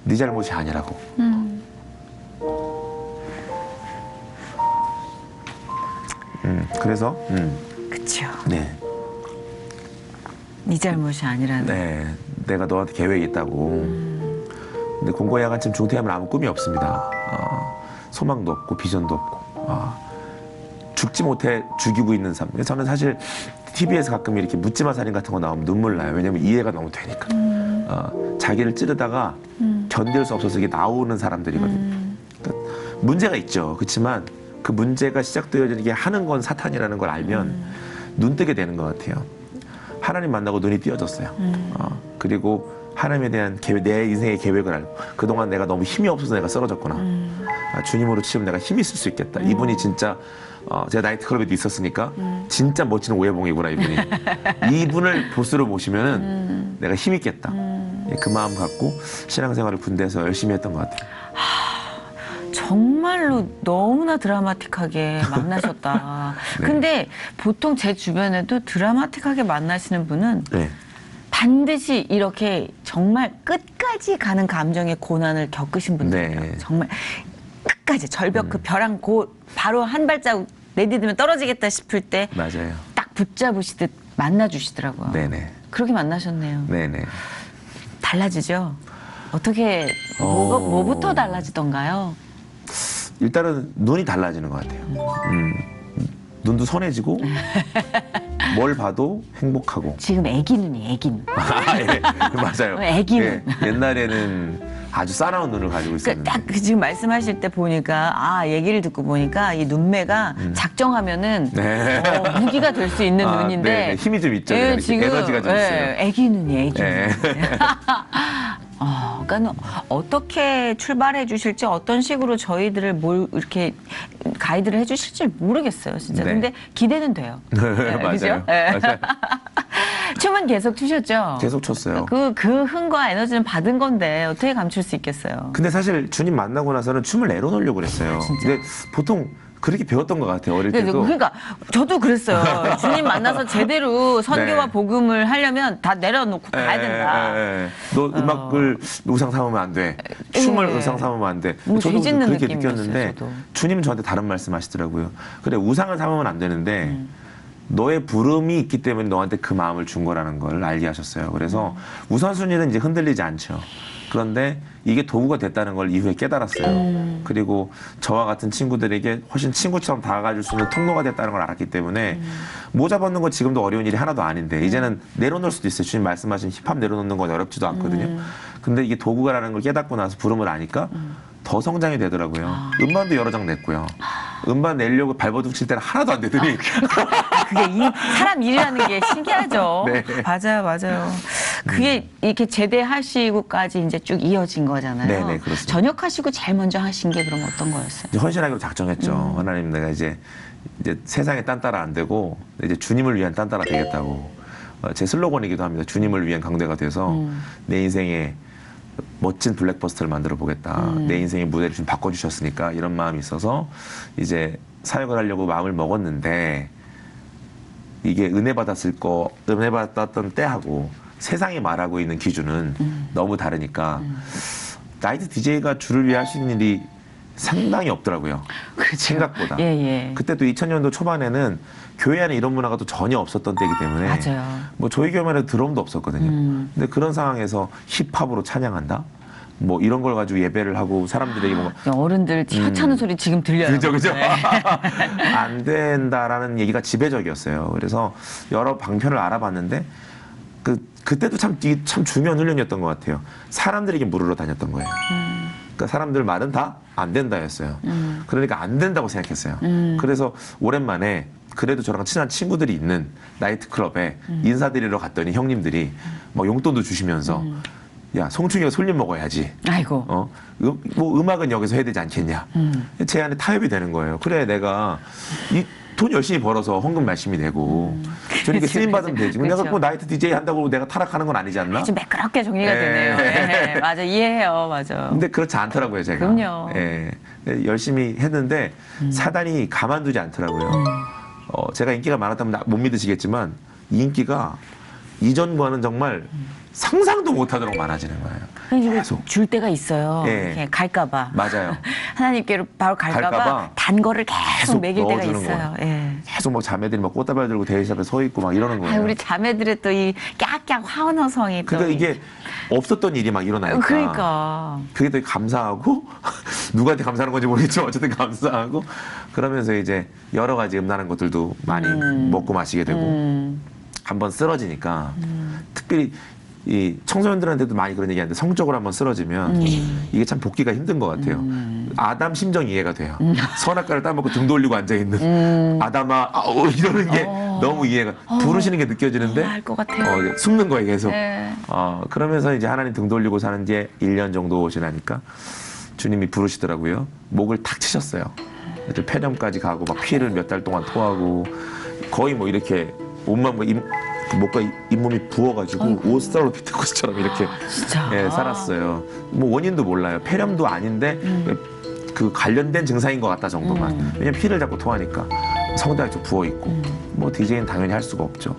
[SPEAKER 2] 네 잘못이 아니라고. 그래서
[SPEAKER 1] 그쵸.
[SPEAKER 2] 네.
[SPEAKER 1] 네 잘못이 아니라는.
[SPEAKER 2] 네, 내가 너한테 계획이 있다고. 근데 공고 야간쯤 중퇴하면 아무 꿈이 없습니다. 소망도 없고 비전도 없고 죽지 못해 죽이고 있는 삶. 저는 사실 TV에서 가끔 이렇게 묻지마 살인 같은 거 나오면 눈물 나요. 왜냐면 이해가 너무 되니까. 자기를 찌르다가 견딜 수 없어서 이게 나오는 사람들이거든요. 그러니까 문제가 있죠. 그렇지만 그 문제가 시작되어지게 하는 건 사탄이라는 걸 알면 눈뜨게 되는 것 같아요. 하나님 만나고 눈이 띄어졌어요. 그리고 하나님에 대한 계획, 내 인생의 계획을 알고 그동안 내가 너무 힘이 없어서 내가 쓰러졌구나. 주님으로 치면 내가 힘이 있을 수 있겠다. 이분이 진짜 제가 나이트클럽에도 있었으니까 진짜 멋진 오해봉이구나 이분이. 이분을 보스로 모시면은 내가 힘 있겠다. 그 마음 갖고 신앙생활을 군대에서 열심히 했던 것 같아요.
[SPEAKER 1] 정말로 너무나 드라마틱하게 만나셨다.
[SPEAKER 2] 네.
[SPEAKER 1] 근데 보통 제 주변에도 드라마틱하게 만나시는 분은
[SPEAKER 2] 네.
[SPEAKER 1] 반드시 이렇게 정말 끝까지 가는 감정의 고난을 겪으신 분들이에요.
[SPEAKER 2] 네.
[SPEAKER 1] 정말 끝까지 절벽 그 벼랑 바로 한 발자국 내디디면 떨어지겠다 싶을 때 딱
[SPEAKER 2] 맞아요.
[SPEAKER 1] 붙잡으시듯 만나주시더라고요.
[SPEAKER 2] 네네.
[SPEAKER 1] 그렇게 만나셨네요.
[SPEAKER 2] 네네.
[SPEAKER 1] 달라지죠? 어떻게 뭐부터 달라지던가요?
[SPEAKER 2] 일단은 눈이 달라지는 것 같아요. 눈도 선해지고 뭘 봐도 행복하고.
[SPEAKER 1] 지금 애기 눈이 애기 눈.
[SPEAKER 2] 예, 맞아요.
[SPEAKER 1] 애기 눈.
[SPEAKER 2] 예, 옛날에는 아주 싸나운 눈을 가지고 있었는데.
[SPEAKER 1] 딱 지금 말씀하실 때 보니까 얘기를 듣고 보니까 이 눈매가 작정하면은
[SPEAKER 2] 네.
[SPEAKER 1] 무기가 될 수 있는 눈인데
[SPEAKER 2] 네, 힘이 좀 있죠.
[SPEAKER 1] 예,
[SPEAKER 2] 지금 에너지가 좀 있어요.
[SPEAKER 1] 애기 눈이 애기
[SPEAKER 2] 네.
[SPEAKER 1] 눈. 그러니까 어떻게 출발해 주실지 어떤 식으로 저희들을 이렇게 가이드를 해 주실지 모르겠어요, 진짜.
[SPEAKER 2] 네.
[SPEAKER 1] 근데 기대는 돼요. 네,
[SPEAKER 2] 맞아요.
[SPEAKER 1] 그죠? 네.
[SPEAKER 2] 맞아요.
[SPEAKER 1] 춤은 계속 추셨죠?
[SPEAKER 2] 계속 췄어요.
[SPEAKER 1] 그 흥과 에너지는 받은 건데 어떻게 감출 수 있겠어요?
[SPEAKER 2] 근데 사실 주님 만나고 나서는 춤을 내려놓으려고 그랬어요. 근데 보통 그렇게 배웠던 것 같아요. 어릴 때도.
[SPEAKER 1] 그러니까 저도 그랬어요. 주님 만나서 제대로 선교와
[SPEAKER 2] 네.
[SPEAKER 1] 복음을 하려면 다 내려놓고 가야 된다.
[SPEAKER 2] 너 음악을 우상 삼으면 안 돼. 춤을 우상 삼으면 안 돼.
[SPEAKER 1] 뭐
[SPEAKER 2] 저도
[SPEAKER 1] 뒤집는
[SPEAKER 2] 그렇게
[SPEAKER 1] 느낌이었어요,
[SPEAKER 2] 느꼈는데
[SPEAKER 1] 저도.
[SPEAKER 2] 주님은 저한테 다른 말씀하시더라고요. 그래 우상을 삼으면 안 되는데 너의 부름이 있기 때문에 너한테 그 마음을 준 거라는 걸 알게 하셨어요. 그래서 우선순위는 이제 흔들리지 않죠. 그런데 이게 도구가 됐다는 걸 이후에 깨달았어요. 그리고 저와 같은 친구들에게 훨씬 친구처럼 다가가줄 수 있는 통로가 됐다는 걸 알았기 때문에 모자 벗는 건 지금도 어려운 일이 하나도 아닌데 이제는 내려놓을 수도 있어요. 주님 말씀하신 힙합 내려놓는 건 어렵지도 않거든요. 근데 이게 도구가라는 걸 깨닫고 나서 부름을 아니까 더 성장이 되더라고요. 음반도 여러 장 냈고요. 음반 내려고 발버둥 칠 때는 하나도 안 되더니
[SPEAKER 1] 그게 사람 일이라는 게 신기하죠.
[SPEAKER 2] 네.
[SPEAKER 1] 맞아요. 그게 이렇게 제대하시고까지 이제 쭉 이어진 거잖아요.
[SPEAKER 2] 네, 그렇습니다.
[SPEAKER 1] 전역하시고 제일 먼저 하신 게 그럼 어떤 거였어요?
[SPEAKER 2] 이제 헌신하기로 작정했죠. 하나님 내가 이제 세상에 딴 따라 안 되고 이제 주님을 위한 딴 따라 되겠다고. 제 슬로건이기도 합니다. 주님을 위한 강대가 돼서 내 인생에 멋진 블랙버스터를 만들어 보겠다. 내 인생의 무대를 좀 바꿔주셨으니까 이런 마음이 있어서 이제 사역을 하려고 마음을 먹었는데 이게 은혜 받았던 때하고 세상이 말하고 있는 기준은 너무 다르니까 나이트 DJ가 주를 위해 하시는 일이 상당히 없더라고요.
[SPEAKER 1] 그렇죠.
[SPEAKER 2] 생각보다.
[SPEAKER 1] 예.
[SPEAKER 2] 그때 또 2000년도 초반에는 교회 안에 이런 문화가 또 전혀 없었던 때이기 때문에
[SPEAKER 1] 맞아요.
[SPEAKER 2] 뭐 저희 교회만해도 드럼도 없었거든요. 근데 그런 상황에서 힙합으로 찬양한다? 뭐 이런 걸 가지고 예배를 하고 사람들에게 뭔가
[SPEAKER 1] 어른들 튀어차는 소리 지금 들려요.
[SPEAKER 2] 그죠.
[SPEAKER 1] 네.
[SPEAKER 2] 안 된다라는 얘기가 지배적이었어요. 그래서 여러 방편을 알아봤는데 그때도 참 중요한 훈련이었던 것 같아요. 사람들에게 물으러 다녔던 거예요. 그러니까 사람들 말은 다 안 된다였어요. 그러니까 안 된다고 생각했어요. 그래서 오랜만에 그래도 저랑 친한 친구들이 있는 나이트클럽에 인사드리러 갔더니 형님들이 막 용돈도 주시면서 야, 송충이가 솔잎 먹어야지.
[SPEAKER 1] 아이고.
[SPEAKER 2] 뭐 음악은 여기서 해야 되지 않겠냐. 제 안에 타협이 되는 거예요. 그래, 내가 돈 열심히 벌어서 헌금 열심히 내고 저렇게 쓰임 받으면 되지. 내가 뭐 나이트 DJ 한다고 내가 타락하는 건 아니지 않나?
[SPEAKER 1] 좀 매끄럽게 정리가 되네요. 네, 맞아, 이해해요, 맞아.
[SPEAKER 2] 근데 그렇지 않더라고요, 제가.
[SPEAKER 1] 그럼요.
[SPEAKER 2] 예. 열심히 했는데 사단이 가만두지 않더라고요. 제가 인기가 많았다면 못 믿으시겠지만 이 인기가 이전과는 정말 상상도 못하도록 많아지는 거예요.
[SPEAKER 1] 계속 줄 때가 있어요.
[SPEAKER 2] 예.
[SPEAKER 1] 이렇게 갈까봐.
[SPEAKER 2] 맞아요.
[SPEAKER 1] 하나님께로 바로 갈까봐 단 거를 계속 먹일 때가
[SPEAKER 2] 넣어주는
[SPEAKER 1] 있어요.
[SPEAKER 2] 거예요.
[SPEAKER 1] 예.
[SPEAKER 2] 계속 막 자매들이 막 꽃다발 들고 대회실 앞에 서 있고 막 이러는 거예요.
[SPEAKER 1] 우리 자매들의 또 이 깍깍 화원어성이 또.
[SPEAKER 2] 그러니까 이게 없었던 일이 막 일어나니까.
[SPEAKER 1] 그러니까.
[SPEAKER 2] 그게 되게 감사하고 누구한테 감사하는 건지 모르겠지만 어쨌든 감사하고 그러면서 이제 여러 가지 음란한 것들도 많이 먹고 마시게 되고 한번 쓰러지니까 특별히 이 청소년들한테도 많이 그런 얘기하는데 성적으로 한번 쓰러지면 이게 참 복귀가 힘든 것 같아요. 아담 심정 이해가 돼요. 선악과를 따먹고 등 돌리고 앉아있는 아담아 이러는 게 너무 이해가 부르시는 게 느껴지는데
[SPEAKER 1] 알 것 같아요.
[SPEAKER 2] 숨는 거예요 계속.
[SPEAKER 1] 네.
[SPEAKER 2] 그러면서 이제 하나님 등 돌리고 사는 지 1년 정도 지나니까 주님이 부르시더라고요. 목을 탁 치셨어요. 폐렴까지 가고 막 피를 몇 달 동안 토하고 거의 뭐 이렇게 옷만 뭐 목과 잇몸이 부어가지고 오스트랄로 피테쿠스처럼 이렇게
[SPEAKER 1] 진짜.
[SPEAKER 2] 예, 살았어요. 뭐 원인도 몰라요. 폐렴도 아닌데 그 관련된 증상인 것 같다 정도만. 왜냐면 피를 자꾸 토하니까 성대가 좀 부어 있고 뭐 DJ는 당연히 할 수가 없죠.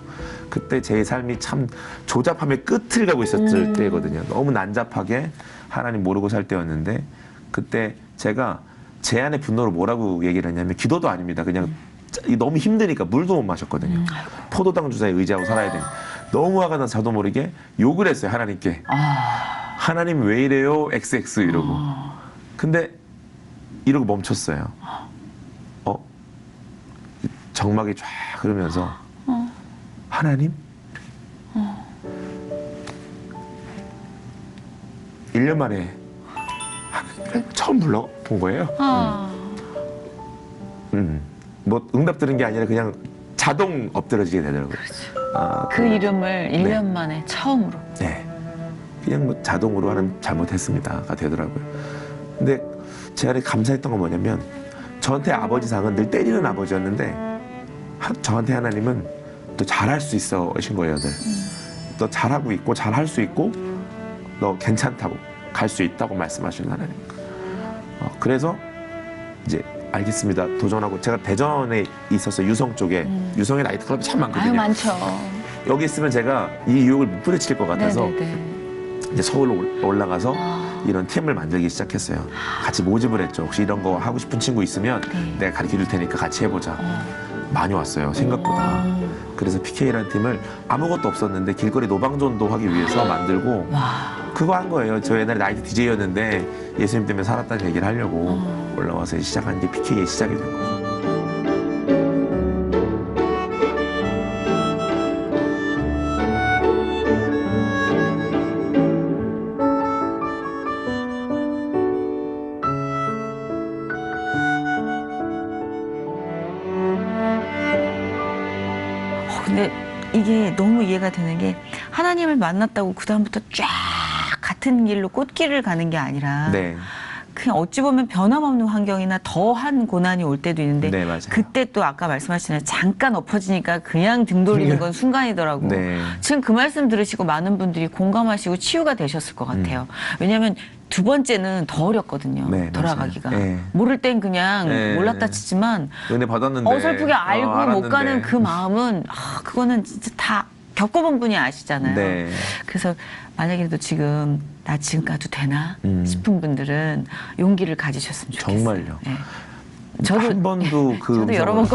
[SPEAKER 2] 그때 제 삶이 참 조잡함의 끝을 가고 있었을 때거든요. 너무 난잡하게 하나님 모르고 살 때였는데 그때 제가 제 안의 분노를 뭐라고 얘기를 했냐면 기도도 아닙니다. 그냥 너무 힘드니까 물도 못 마셨거든요. 포도당 주사에 의지하고 살아야 되니 너무 화가 나서 저도 모르게 욕을 했어요. 하나님께. 하나님 왜 이래요? XX 이러고. 근데 이러고 멈췄어요. 정막이 쫙 흐르면서 하나님? 1년 만에 처음 불러본 거예요. 뭐 응답 들은 게 아니라 그냥 자동 엎드러지게 되더라고요.
[SPEAKER 1] 그 이름을 1년 만에 처음으로.
[SPEAKER 2] 네. 그냥 뭐 자동으로 하는 잘못했습니다가 되더라고요. 근데 제 안에 감사했던 건 뭐냐면 저한테 아버지상은 늘 때리는 아버지였는데 저한테 하나님은 너 잘할 수 있어 이신 거예요, 늘. 너 잘하고 있고 잘할 수 있고 너 괜찮다고 갈 수 있다고 말씀하시는 하나님. 그래서 이제 알겠습니다. 도전하고 제가 대전에 있었어요. 유성 쪽에. 유성에 나이트클럽이 참 많거든요.
[SPEAKER 1] 아유, 많죠.
[SPEAKER 2] 여기 있으면 제가 이 유혹을 못 부딪힐 것 같아서
[SPEAKER 1] 네네네.
[SPEAKER 2] 이제 서울로 올라가서 이런 팀을 만들기 시작했어요. 같이 모집을 했죠. 혹시 이런 거 하고 싶은 친구 있으면
[SPEAKER 1] 네.
[SPEAKER 2] 내가 가르쳐 줄 테니까 같이 해보자. 많이 왔어요. 생각보다. 그래서 PK라는 팀을 아무것도 없었는데 길거리 노방전도 하기 위해서 만들고 그거 한 거예요. 저 옛날에 나이트 DJ였는데 예수님 때문에 살았다는 얘기를 하려고 올라와서 시작한 게 PK의 시작이 된 거죠.
[SPEAKER 1] 근데 이게 너무 이해가 되는 게 하나님을 만났다고 그다음부터 쫙 같은 길로 꽃길을 가는 게 아니라
[SPEAKER 2] 네.
[SPEAKER 1] 그냥 어찌 보면 변함없는 환경이나 더한 고난이 올 때도 있는데
[SPEAKER 2] 네, 맞아요.
[SPEAKER 1] 그때 또 아까 말씀하시잖아요. 잠깐 엎어지니까 그냥 등 돌리는 건 순간이더라고.
[SPEAKER 2] 네.
[SPEAKER 1] 지금 그 말씀 들으시고 많은 분들이 공감하시고 치유가 되셨을 것 같아요. 왜냐하면 두 번째는 더 어렵거든요.
[SPEAKER 2] 네,
[SPEAKER 1] 돌아가기가.
[SPEAKER 2] 맞아요. 네.
[SPEAKER 1] 모를 땐 그냥
[SPEAKER 2] 네.
[SPEAKER 1] 몰랐다 치지만
[SPEAKER 2] 은혜 받았는데
[SPEAKER 1] 어설프게 알고 못
[SPEAKER 2] 알았는데.
[SPEAKER 1] 가는 그 마음은 그거는 진짜 다 겪어본 분이 아시잖아요.
[SPEAKER 2] 네.
[SPEAKER 1] 그래서 만약에도 지금 나 지금 가도 되나 싶은 분들은 용기를 가지셨으면 좋겠어요.
[SPEAKER 2] 정말요.
[SPEAKER 1] 네. 저도
[SPEAKER 2] 한 번도 그
[SPEAKER 1] 저도 여러 번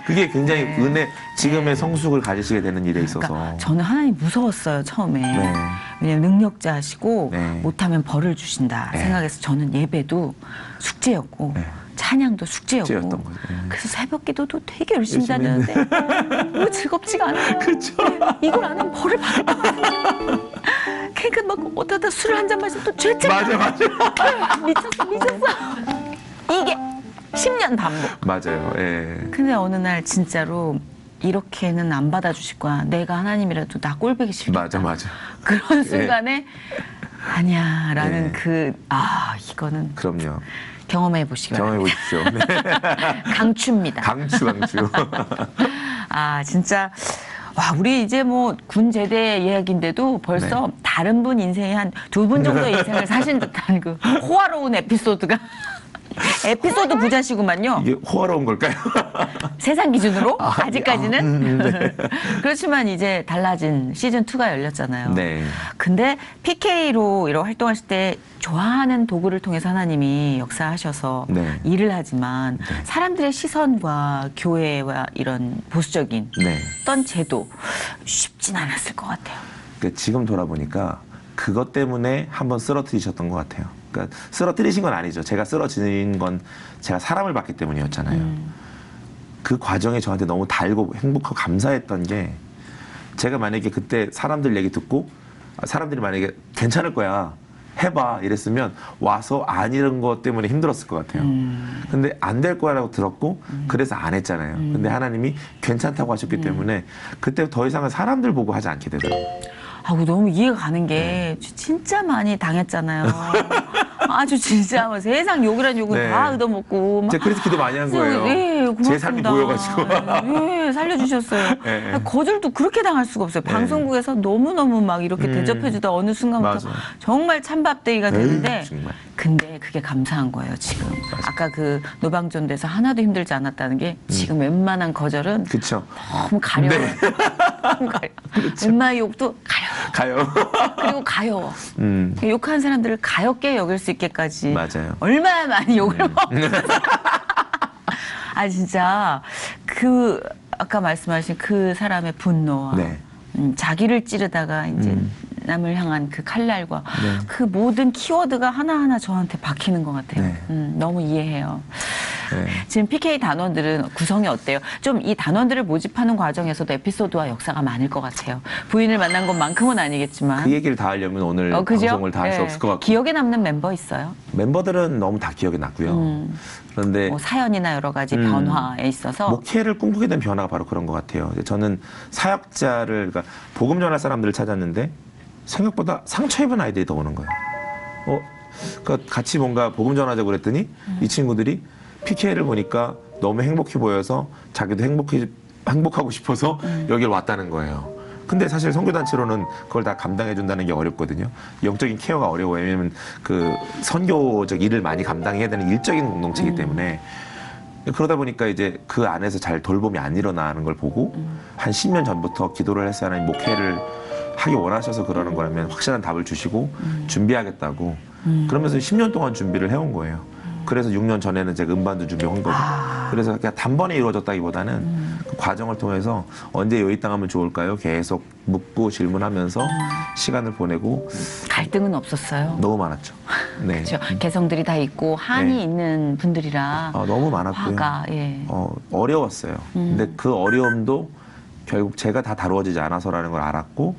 [SPEAKER 2] 그게 굉장히 은혜 지금의 성숙을 가지시게 되는 일에 있어서
[SPEAKER 1] 그러니까 저는 하나님 무서웠어요 처음에.
[SPEAKER 2] 네.
[SPEAKER 1] 왜냐면 능력자시고
[SPEAKER 2] 네.
[SPEAKER 1] 못하면 벌을 주신다
[SPEAKER 2] 네.
[SPEAKER 1] 생각해서 저는 예배도 숙제였고
[SPEAKER 2] 네.
[SPEAKER 1] 찬양도 숙제였고
[SPEAKER 2] 숙제였던 거죠. 네.
[SPEAKER 1] 그래서 새벽 기도도 되게 열심히
[SPEAKER 2] 열심히
[SPEAKER 1] 다녔는데 너무 즐겁지가 않아요.
[SPEAKER 2] 그쵸.
[SPEAKER 1] 이걸 안 하면 벌을 받을 것 같아요. 그러니까 막 어쩌다 술을 한 잔 마시면 또 죄책감.
[SPEAKER 2] 맞아.
[SPEAKER 1] 미쳤어. 이게 10년 반복.
[SPEAKER 2] 맞아요. 예.
[SPEAKER 1] 근데 어느 날 진짜로 이렇게는 안 받아주실 거야. 내가 하나님이라도 나 꼴보기 싫다.
[SPEAKER 2] 맞아.
[SPEAKER 1] 그런 순간에 아니야라는
[SPEAKER 2] 예.
[SPEAKER 1] 이거는
[SPEAKER 2] 그럼요.
[SPEAKER 1] 경험해 보시기
[SPEAKER 2] 경험해
[SPEAKER 1] 바랍니다.
[SPEAKER 2] 보십시오. 네.
[SPEAKER 1] 강추입니다.
[SPEAKER 2] 강추.
[SPEAKER 1] 진짜 와 우리 이제 뭐 군 제대 이야기인데도 벌써
[SPEAKER 2] 네.
[SPEAKER 1] 다른 분 인생이 한 두 분 정도의 인생을 사신 듯한 그 호화로운 에피소드가 에피소드 부자시구만요.
[SPEAKER 2] 이게 호화로운 걸까요?
[SPEAKER 1] 세상 기준으로 아직까지는
[SPEAKER 2] 네.
[SPEAKER 1] 그렇지만 이제 달라진 시즌 2가 열렸잖아요.
[SPEAKER 2] 네.
[SPEAKER 1] 근데 PK로 이런 활동하실 때 좋아하는 도구를 통해서 하나님이 역사하셔서
[SPEAKER 2] 네.
[SPEAKER 1] 일을 하지만 사람들의 시선과 교회와 이런 보수적인
[SPEAKER 2] 네.
[SPEAKER 1] 어떤 제도 쉽진 않았을 것 같아요.
[SPEAKER 2] 그러니까 지금 돌아보니까 그것 때문에 한번 쓰러뜨리셨던 것 같아요. 그러니까 쓰러뜨리신 건 아니죠. 제가 쓰러진 건 제가 사람을 봤기 때문이었잖아요. 그 과정이 저한테 너무 달고 행복하고 감사했던 게 제가 만약에 그때 사람들 얘기 듣고 사람들이 만약에 괜찮을 거야 해봐 이랬으면 와서 안 이런 것 때문에 힘들었을 것 같아요. 근데 안 될 거라고 들었고 그래서 안 했잖아요. 근데 하나님이 괜찮다고 하셨기 때문에 그때 더 이상은 사람들 보고 하지 않게 되더라고요.
[SPEAKER 1] 너무 이해가 가는 게 진짜 많이 당했잖아요. 아주 진짜 뭐 세상 욕이란 욕을
[SPEAKER 2] 네.
[SPEAKER 1] 다 얻어먹고 막
[SPEAKER 2] 제가 그래서 기도 많이 한 거예요.
[SPEAKER 1] 예, 고맙습니다.
[SPEAKER 2] 제 삶이 보여가지고.
[SPEAKER 1] 예, 살려주셨어요.
[SPEAKER 2] 예.
[SPEAKER 1] 거절도 그렇게 당할 수가 없어요.
[SPEAKER 2] 예.
[SPEAKER 1] 방송국에서 너무너무 막 이렇게 대접해주다 어느 순간부터
[SPEAKER 2] 맞아.
[SPEAKER 1] 정말 찬밥데이가 되는데
[SPEAKER 2] 에이, 정말.
[SPEAKER 1] 근데 그게 감사한 거예요, 지금. 아까 그 노방전돼서 하나도 힘들지 않았다는 게 지금 웬만한 거절은
[SPEAKER 2] 그쵸.
[SPEAKER 1] 너무 가려워요.
[SPEAKER 2] 네.
[SPEAKER 1] 너무 가려워. 웬만한 욕도 가려워.
[SPEAKER 2] 가요.
[SPEAKER 1] 그리고 가여워. 욕하는 사람들을 가엽게 여길 수 있게까지
[SPEAKER 2] 맞아요.
[SPEAKER 1] 얼마나 많이 욕을 먹는 진짜 그 아까 말씀하신 그 사람의 분노와
[SPEAKER 2] 네.
[SPEAKER 1] 자기를 찌르다가 이제 남을 향한 그 칼날과
[SPEAKER 2] 네.
[SPEAKER 1] 그 모든 키워드가 하나하나 저한테 박히는 것 같아요.
[SPEAKER 2] 네.
[SPEAKER 1] 너무 이해해요.
[SPEAKER 2] 네.
[SPEAKER 1] 지금 PK 단원들은 구성이 어때요? 좀 이 단원들을 모집하는 과정에서도 에피소드와 역사가 많을 것 같아요. 부인을 만난 것만큼은 아니겠지만.
[SPEAKER 2] 그 얘기를 다 하려면 오늘
[SPEAKER 1] 그죠?
[SPEAKER 2] 방송을 다 할 수
[SPEAKER 1] 네.
[SPEAKER 2] 없을 것 같고
[SPEAKER 1] 기억에 남는 멤버 있어요?
[SPEAKER 2] 멤버들은 너무 다 기억에 났고요. 그런데
[SPEAKER 1] 뭐 사연이나 여러 가지 변화에 있어서
[SPEAKER 2] 목회를 꿈꾸게 된 변화가 바로 그런 것 같아요. 저는 사역자를 그러니까 복음 전할 사람들을 찾았는데 생각보다 상처 입은 아이들이 더 오는 거예요. 그러니까 같이 뭔가 복음 전하자고 그랬더니 이 친구들이 PK를 보니까 너무 행복해 보여서 자기도 행복하고 싶어서 여기를 왔다는 거예요. 근데 사실 선교단체로는 그걸 다 감당해준다는 게 어렵거든요. 영적인 케어가 어려워요. 왜냐면 그 선교적 일을 많이 감당해야 되는 일적인 공동체이기 때문에. 그러다 보니까 이제 그 안에서 잘 돌봄이 안 일어나는 걸 보고 한 10년 전부터 기도를 해서 하나님 목회를 하기 원하셔서 그러는 거라면 확실한 답을 주시고 준비하겠다고 그러면서 10년 동안 준비를 해온 거예요. 그래서 6년 전에는 제가 음반도 준비한 거고 그래서 그냥 단번에 이루어졌다기보다는 그 과정을 통해서 언제 여기 땅하면 좋을까요? 계속 묻고 질문하면서 시간을 보내고
[SPEAKER 1] 갈등은 없었어요.
[SPEAKER 2] 너무 많았죠. 네.
[SPEAKER 1] 그렇죠. 개성들이 다 있고 한이
[SPEAKER 2] 네.
[SPEAKER 1] 있는 분들이라
[SPEAKER 2] 너무 많았고요.
[SPEAKER 1] 화가 예.
[SPEAKER 2] 어려웠어요. 근데 그 어려움도 결국 제가 다 다루어지지 않아서라는 걸 알았고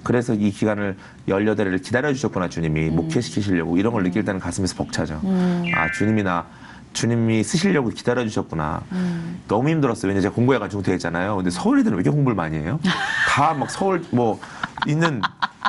[SPEAKER 2] 그래서 이 기간을 18회를 기다려주셨구나 주님이 목회시키시려고 이런 걸 느낄 때는 가슴에서 벅차죠. 아 주님이 쓰시려고 기다려주셨구나. 너무 힘들었어요. 왜냐면 제가 공부에 약간 중퇴했잖아요. 근데 서울 애들은 왜 이렇게 공부를 많이 해요? 다 막 서울 뭐 있는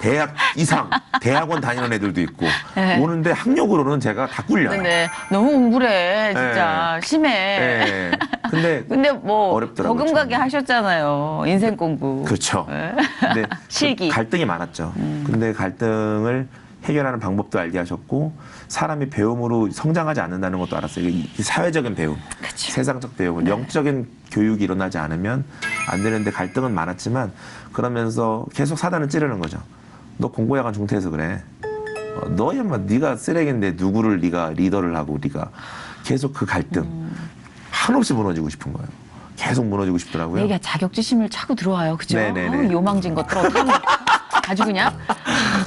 [SPEAKER 2] 대학 이상 대학원 다니는 애들도 있고
[SPEAKER 1] 네.
[SPEAKER 2] 오는데 학력으로는 제가 다 꿀려요.
[SPEAKER 1] 근데 너무 공부를 해 진짜 심해.
[SPEAKER 2] 네.
[SPEAKER 1] 근데 뭐
[SPEAKER 2] 어렵더라고요,
[SPEAKER 1] 버금가게
[SPEAKER 2] 저는.
[SPEAKER 1] 하셨잖아요. 인생 공부.
[SPEAKER 2] 그렇죠.
[SPEAKER 1] 네.
[SPEAKER 2] 근데
[SPEAKER 1] 실기.
[SPEAKER 2] 갈등이 많았죠. 근데 갈등을 해결하는 방법도 알게 하셨고 사람이 배움으로 성장하지 않는다는 것도 알았어요. 이 사회적인 배움,
[SPEAKER 1] 그쵸.
[SPEAKER 2] 세상적 배움, 영적인 교육이 일어나지 않으면 안 되는데 갈등은 많았지만 그러면서 계속 사단을 찌르는 거죠. 너 공부 약간 중퇴해서 그래. 너야 뭐 네가 쓰레기인데 누구를 네가 리더를 하고 네가 계속 그 갈등 한없이 무너지고 싶은 거예요. 계속 무너지고 싶더라고요.
[SPEAKER 1] 얘가 자격지심을 차고 들어와요. 그죠?
[SPEAKER 2] 네네네.
[SPEAKER 1] 요망진 것들 어떡하면 아주 그냥.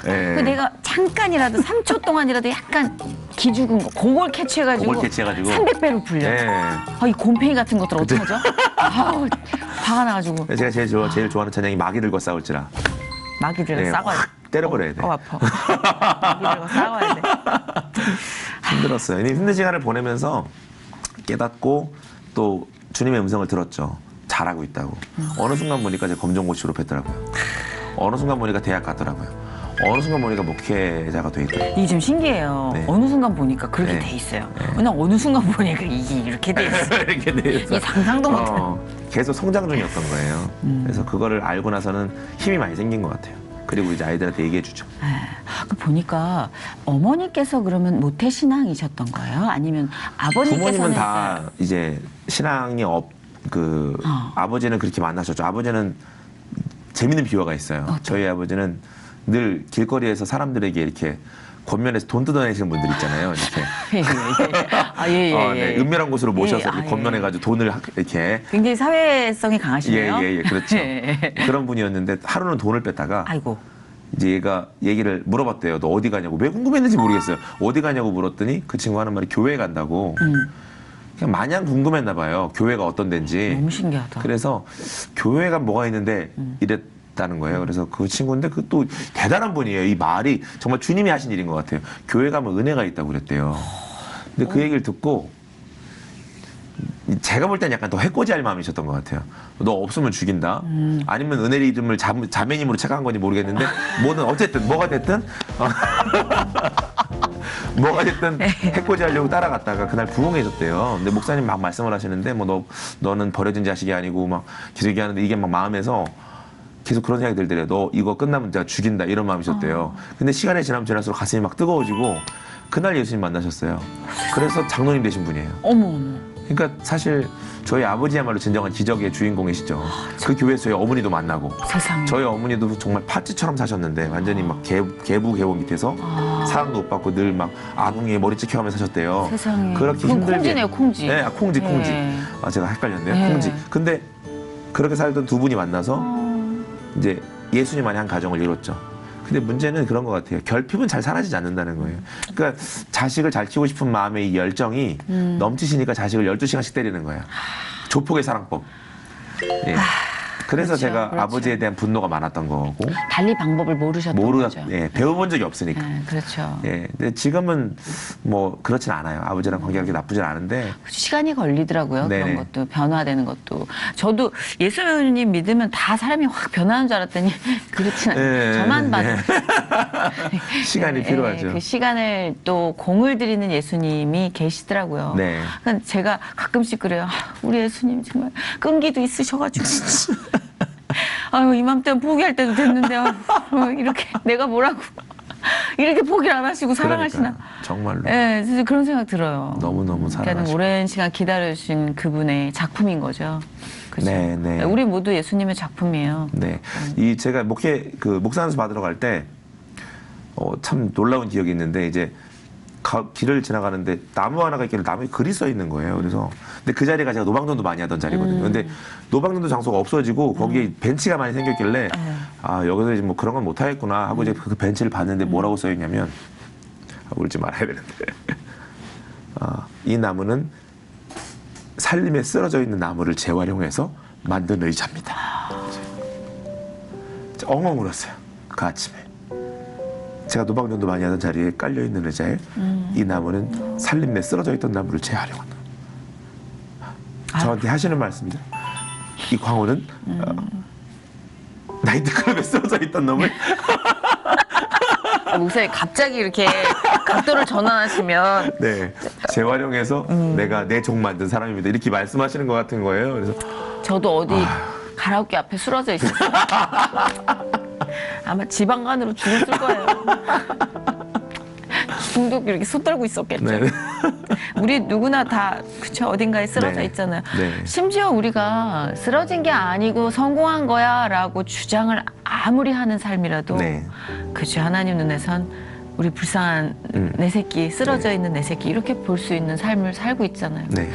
[SPEAKER 2] 네.
[SPEAKER 1] 그 내가 잠깐이라도 3초 동안이라도 약간 기죽은 거 그걸 캐치해가지고
[SPEAKER 2] 그걸 캐치해가지고.
[SPEAKER 1] 300배로 불려.
[SPEAKER 2] 네.
[SPEAKER 1] 이 곰팡이 같은 것들 어떡하죠? 아우 화가 나가지고
[SPEAKER 2] 제가 제일 좋아하는 찬양이 마귀들과 싸울지라.
[SPEAKER 1] 마귀들과
[SPEAKER 2] 네,
[SPEAKER 1] 싸워야 돼.
[SPEAKER 2] 확 때려버려야 돼.
[SPEAKER 1] 아파. 마귀들과 싸워야 돼.
[SPEAKER 2] 힘들었어요. 힘든 시간을 보내면서 깨닫고 또 주님의 음성을 들었죠. 잘하고 있다고. 어느 순간 보니까 제가 검정고시 졸업했더라고요. 어느 순간 보니까 대학 갔더라고요. 어느 순간 보니까 목회자가 돼 있더라고요.
[SPEAKER 1] 이게 좀 신기해요.
[SPEAKER 2] 네.
[SPEAKER 1] 어느 순간 보니까 그렇게
[SPEAKER 2] 네.
[SPEAKER 1] 돼 있어요. 그냥 어느 순간 보니까 이게 이렇게 돼 있어.
[SPEAKER 2] 이렇게 돼 있어.
[SPEAKER 1] 이 상상도 못해.
[SPEAKER 2] 계속 성장 중이었던 거예요. 그래서 그거를 알고 나서는 힘이 많이 생긴 것 같아요. 그리고 이제 아이들한테 얘기해 주죠.
[SPEAKER 1] 그 보니까 어머니께서 그러면 모태 신앙이셨던 거예요? 아니면 아버님께서는
[SPEAKER 2] 부모님은 다 이제 신앙이 아버지는 그렇게 만나셨죠. 아버지는 재밌는 비유가 있어요. 저희 아버지는 늘 길거리에서 사람들에게 이렇게 권면에서 돈 뜯어내시는 분들 있잖아요. 이렇게
[SPEAKER 1] 예.
[SPEAKER 2] 은밀한 곳으로 모셔서
[SPEAKER 1] 예,
[SPEAKER 2] 이렇게
[SPEAKER 1] 예.
[SPEAKER 2] 권면해가지고 돈을 이렇게
[SPEAKER 1] 굉장히 사회성이 강하시네요.
[SPEAKER 2] 예, 그렇죠.
[SPEAKER 1] 예.
[SPEAKER 2] 그런 분이었는데 하루는 돈을 뺐다가
[SPEAKER 1] 아이고.
[SPEAKER 2] 이제 얘가 얘기를 물어봤대요. 너 어디 가냐고. 왜 궁금했는지 모르겠어요. 어디 가냐고 물었더니 그 친구 하는 말이 교회 간다고. 그냥 마냥 궁금했나 봐요. 교회가 어떤 데인지.
[SPEAKER 1] 너무 신기하다.
[SPEAKER 2] 그래서 교회가 뭐가 있는데 이랬다는 거예요. 그래서 그 친구인데 그 또 대단한 분이에요. 이 말이 정말 주님이 하신 일인 것 같아요. 교회 가면 은혜가 있다고 그랬대요. 근데 그 얘기를 듣고 제가 볼 땐 약간 더 해코지할 마음이셨던 것 같아요. 너 없으면 죽인다. 아니면 은혜 이름을 자매님으로 착각한 건지 모르겠는데 뭐든 어쨌든 뭐가 됐든 뭐가 됐든 해코지하려고 따라갔다가 그날 부흥해졌대요. 근데 목사님 막 말씀을 하시는데 뭐 너는 버려진 자식이 아니고 막 계속 얘기하는데 이게 막 마음에서 계속 그런 생각이 들더래요. 너 이거 끝나면 내가 죽인다 이런 마음이셨대요. 근데 시간이 지나면 지날수록 가슴이 막 뜨거워지고 그날 예수님 만나셨어요. 그래서 장로님 되신 분이에요.
[SPEAKER 1] 어머.
[SPEAKER 2] 그러니까 사실 저희 아버지야말로 진정한 기적의 주인공이시죠. 그 교회에서 저희 어머니도 만나고
[SPEAKER 1] 세상에.
[SPEAKER 2] 저희 어머니도 정말 파찌처럼 사셨는데 완전히 막 개부 밑에서 사랑도 못 받고 늘 막 아궁이에 머리 찍혀가면서 사셨대요.
[SPEAKER 1] 세상에.
[SPEAKER 2] 그렇게
[SPEAKER 1] 그건
[SPEAKER 2] 힘들게.
[SPEAKER 1] 콩지네요, 콩지.
[SPEAKER 2] 네, 콩지.
[SPEAKER 1] 네.
[SPEAKER 2] 제가 헷갈렸네요.
[SPEAKER 1] 네.
[SPEAKER 2] 콩지. 근데 그렇게 살던 두 분이 만나서 이제 예수님만의 한 가정을 이뤘죠. 근데 문제는 그런 것 같아요. 결핍은 잘 사라지지 않는다는 거예요. 그러니까 자식을 잘 키우고 싶은 마음의 이 열정이 넘치시니까 자식을 12시간씩 때리는 거예요. 조폭의 사랑법. 예. 그래서
[SPEAKER 1] 그렇죠,
[SPEAKER 2] 제가
[SPEAKER 1] 그렇죠.
[SPEAKER 2] 아버지에 대한 분노가 많았던 거고
[SPEAKER 1] 달리 방법을 모르셨던 거죠.
[SPEAKER 2] 예, 배워본 적이 없으니까.
[SPEAKER 1] 그렇죠.
[SPEAKER 2] 예, 근데 지금은 뭐 그렇진 않아요. 아버지랑 관계가 그렇게 나쁘진 않은데.
[SPEAKER 1] 시간이 걸리더라고요.
[SPEAKER 2] 네네.
[SPEAKER 1] 그런 것도 변화되는 것도. 저도 예수님 믿으면 다 사람이 확 변하는 줄 알았더니 그렇진 않아요.
[SPEAKER 2] 네,
[SPEAKER 1] 저만 봐도.
[SPEAKER 2] 시간이 필요하죠.
[SPEAKER 1] 그 시간을 또 공을 들이는 예수님이 계시더라고요.
[SPEAKER 2] 네.
[SPEAKER 1] 그러니까 제가 가끔씩 그래요. 아, 우리 예수님 정말 끈기도 있으셔가지고. 아유, 이맘때면 포기할 때도 됐는데, 이렇게 내가 뭐라고. 이렇게 포기를 안 하시고 사랑하시나.
[SPEAKER 2] 그러니까, 정말로.
[SPEAKER 1] 네, 진짜 그런 생각 들어요.
[SPEAKER 2] 너무너무
[SPEAKER 1] 그러니까
[SPEAKER 2] 사랑하시고.
[SPEAKER 1] 오랜 시간 기다려주신 그분의 작품인 거죠. 그죠?
[SPEAKER 2] 네, 네.
[SPEAKER 1] 우리 모두 예수님의 작품이에요.
[SPEAKER 2] 네. 이 제가 목사 안수 받으러 갈 때, 참 놀라운 기억이 있는데, 이제, 길을 지나가는데 나무 하나가 있길래 나무에 글이 써 있는 거예요. 그래서 근데 그 자리가 제가 노방전도 많이 하던 자리거든요. 근데 노방전도 장소가 없어지고 거기에 벤치가 많이 생겼길래 아 여기서 이제 뭐 그런 건 못 하겠구나 하고 이제 그 벤치를 봤는데 뭐라고 써 있냐면 울지 말아야 되는데 이 나무는 산림에 쓰러져 있는 나무를 재활용해서 만든 의자입니다. 엉엉 울었어요. 그 아침에. 제가 노방전도 많이 하던 자리에 깔려있는 의자에 이 나무는 산림내 쓰러져 있던 나무를 재활용한다. 저한테 하시는 말씀이죠. 이 광호는 나이트클럽에 쓰러져 있던 놈을
[SPEAKER 1] 목사님 갑자기 이렇게 각도를 전환하시면
[SPEAKER 2] 네, 재활용해서 내가 내 종 만든 사람입니다. 이렇게 말씀하시는 것 같은 거예요. 그래서
[SPEAKER 1] 저도 어디 가라오케 앞에 쓰러져 있었어요. 아마 지방간으로 죽었을 거예요. 중독 이렇게 손 떨고 있었겠죠.
[SPEAKER 2] 네.
[SPEAKER 1] 우리 누구나 다 그쵸 어딘가에 쓰러져
[SPEAKER 2] 네.
[SPEAKER 1] 있잖아요.
[SPEAKER 2] 네.
[SPEAKER 1] 심지어 우리가 쓰러진 게 아니고 성공한 거야라고 주장을 아무리 하는 삶이라도
[SPEAKER 2] 네.
[SPEAKER 1] 그죠 하나님 눈에선 우리 불쌍한 내 새끼 쓰러져
[SPEAKER 2] 네.
[SPEAKER 1] 있는 내 새끼 이렇게 볼 수 있는 삶을 살고 있잖아요.
[SPEAKER 2] 네.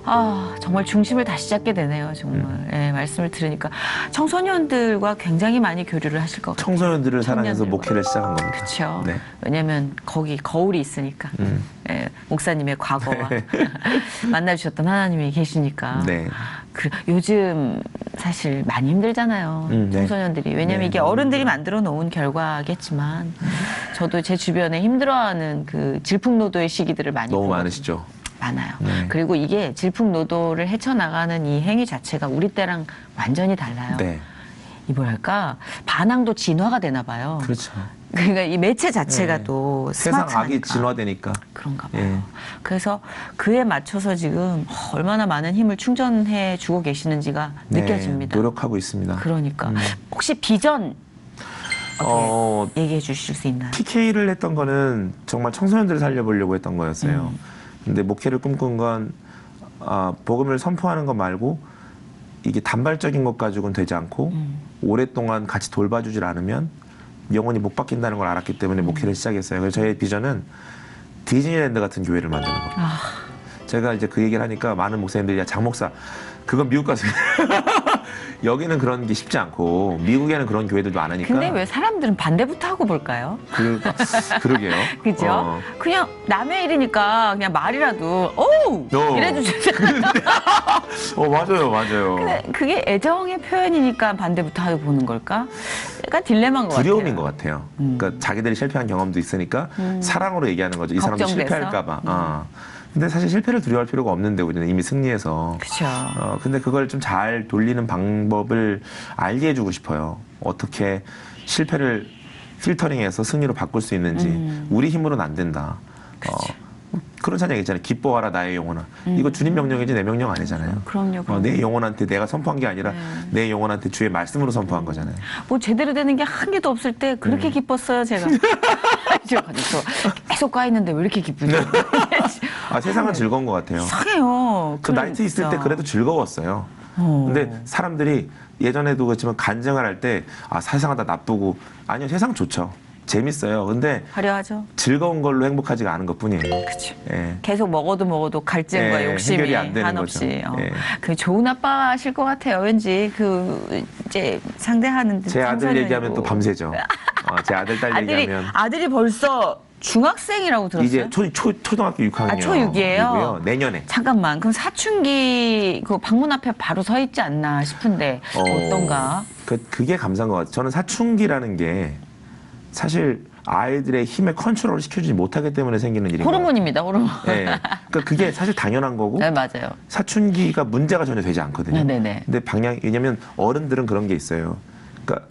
[SPEAKER 1] 아 정말 중심을 다시 잡게 되네요. 정말 예, 말씀을 들으니까 청소년들과 굉장히 많이 교류를 하실 것 같아요.
[SPEAKER 2] 청소년들을 사랑해서
[SPEAKER 1] 청년들과.
[SPEAKER 2] 목회를 시작한 겁니다.
[SPEAKER 1] 그렇죠.
[SPEAKER 2] 네.
[SPEAKER 1] 왜냐하면 거기 거울이 있으니까 예, 목사님의 과거와 만나주셨던 하나님이 계시니까.
[SPEAKER 2] 네.
[SPEAKER 1] 요즘 사실 많이 힘들잖아요.
[SPEAKER 2] 네.
[SPEAKER 1] 청소년들이. 왜냐하면
[SPEAKER 2] 네.
[SPEAKER 1] 이게 어른들이 만들어 놓은 결과겠지만 저도 제 주변에 힘들어하는 그 질풍노도의 시기들을 많이
[SPEAKER 2] 너무
[SPEAKER 1] 보거든요.
[SPEAKER 2] 많으시죠.
[SPEAKER 1] 많아요.
[SPEAKER 2] 네.
[SPEAKER 1] 그리고 이게 질풍노도를 헤쳐나가는 이 행위 자체가 우리 때랑 완전히 달라요.
[SPEAKER 2] 네.
[SPEAKER 1] 이 뭐랄까 반항도 진화가 되나 봐요.
[SPEAKER 2] 그렇죠.
[SPEAKER 1] 그러니까 이 매체 자체가
[SPEAKER 2] 네.
[SPEAKER 1] 또
[SPEAKER 2] 세상 악이
[SPEAKER 1] 스마트하니까.
[SPEAKER 2] 진화되니까.
[SPEAKER 1] 그런가 봐요.
[SPEAKER 2] 예.
[SPEAKER 1] 그래서 그에 맞춰서 지금 얼마나 많은 힘을 충전해 주고 계시는지가
[SPEAKER 2] 네,
[SPEAKER 1] 느껴집니다.
[SPEAKER 2] 노력하고 있습니다.
[SPEAKER 1] 그러니까 혹시 비전 어떻게 얘기해 주실 수 있나요?
[SPEAKER 2] PK를 했던 거는 정말 청소년들을 살려보려고 했던 거였어요. 근데 목회를 꿈꾼 건 복음을 선포하는 것 말고 이게 단발적인 것 가지고는 되지 않고 오랫동안 같이 돌봐주질 않으면 영원히 못 바뀐다는 걸 알았기 때문에 목회를 시작했어요. 그래서 저의 비전은 디즈니랜드 같은 교회를 만드는 겁니다. 제가 이제 그 얘기를 하니까 많은 목사님들이 야, 장 목사 그건 미국 가서 여기는 그런 게 쉽지 않고 미국에는 그런 교회들도 많으니까.
[SPEAKER 1] 근데 왜 사람들은 반대부터 하고 볼까요?
[SPEAKER 2] 그러게요.
[SPEAKER 1] 그죠? 그냥 남의 일이니까 그냥 말이라도 오 이래주잖아요.
[SPEAKER 2] 맞아요, 맞아요.
[SPEAKER 1] 근데 그게 애정의 표현이니까 반대부터 하고 보는 걸까? 약간 딜레마인 것 같아요.
[SPEAKER 2] 두려움인 것 같아요. 그러니까 자기들이 실패한 경험도 있으니까 사랑으로 얘기하는 거죠. 이 사람도
[SPEAKER 1] 걱정돼서?
[SPEAKER 2] 실패할까 봐. 근데 사실 실패를 두려워할 필요가 없는데 우리는 이미 승리해서.
[SPEAKER 1] 그렇죠.
[SPEAKER 2] 근데 그걸 좀 잘 돌리는 방법을 알게 해주고 싶어요. 어떻게 실패를 필터링해서 승리로 바꿀 수 있는지. 우리 힘으로는 안 된다. 그런 찬양 있잖아요. 기뻐하라 나의 영혼아. 이거 주님 명령이지 내 명령 아니잖아요.
[SPEAKER 1] 그럼요.
[SPEAKER 2] 내 영혼한테 내가 선포한 게 아니라 내 영혼한테 주의 말씀으로 선포한 거잖아요.
[SPEAKER 1] 뭐 제대로 되는 게 한 개도 없을 때 그렇게 기뻤어요, 제가. 제가 계속 가 있는데 왜 이렇게 기쁘죠?
[SPEAKER 2] 세상은 즐거운 것 같아요.
[SPEAKER 1] 이상해요.
[SPEAKER 2] 그 나이트 있을 때 그래도 즐거웠어요. 근데 사람들이 예전에도 그렇지만 간증을 할 때 세상은 다 나쁘고 아니요 세상 좋죠. 재밌어요. 근데
[SPEAKER 1] 화려하죠.
[SPEAKER 2] 즐거운 걸로 행복하지가 않은 것뿐이에요.
[SPEAKER 1] 그렇죠.
[SPEAKER 2] 예.
[SPEAKER 1] 계속 먹어도 갈증과
[SPEAKER 2] 예,
[SPEAKER 1] 욕심이
[SPEAKER 2] 해결이 안 되는
[SPEAKER 1] 한없이.
[SPEAKER 2] 거죠. 예.
[SPEAKER 1] 그 좋은 아빠실 것 같아요. 왠지 그 이제 상대하는
[SPEAKER 2] 제 아들 얘기하면 또 밤새죠. 제 아들 딸 얘기하면
[SPEAKER 1] 아들이 벌써 중학생이라고 들었어요.
[SPEAKER 2] 이제 초등학교 6학년.
[SPEAKER 1] 아, 초6이에요?
[SPEAKER 2] 내년에.
[SPEAKER 1] 잠깐만, 그럼 사춘기 그 방문 앞에 바로 서 있지 않나 싶은데 어떤가?
[SPEAKER 2] 그게 감사한 것 같아요. 저는 사춘기라는 게 사실 아이들의 힘의 컨트롤을 시켜주지 못하기 때문에 생기는 일인 거예요.
[SPEAKER 1] 호르몬입니다, 호르몬.
[SPEAKER 2] 네. 그러니까 그게 사실 당연한 거고
[SPEAKER 1] 네, 맞아요.
[SPEAKER 2] 사춘기가 문제가 전혀 되지 않거든요.
[SPEAKER 1] 네네네.
[SPEAKER 2] 근데 왜냐면 어른들은 그런 게 있어요. 그러니까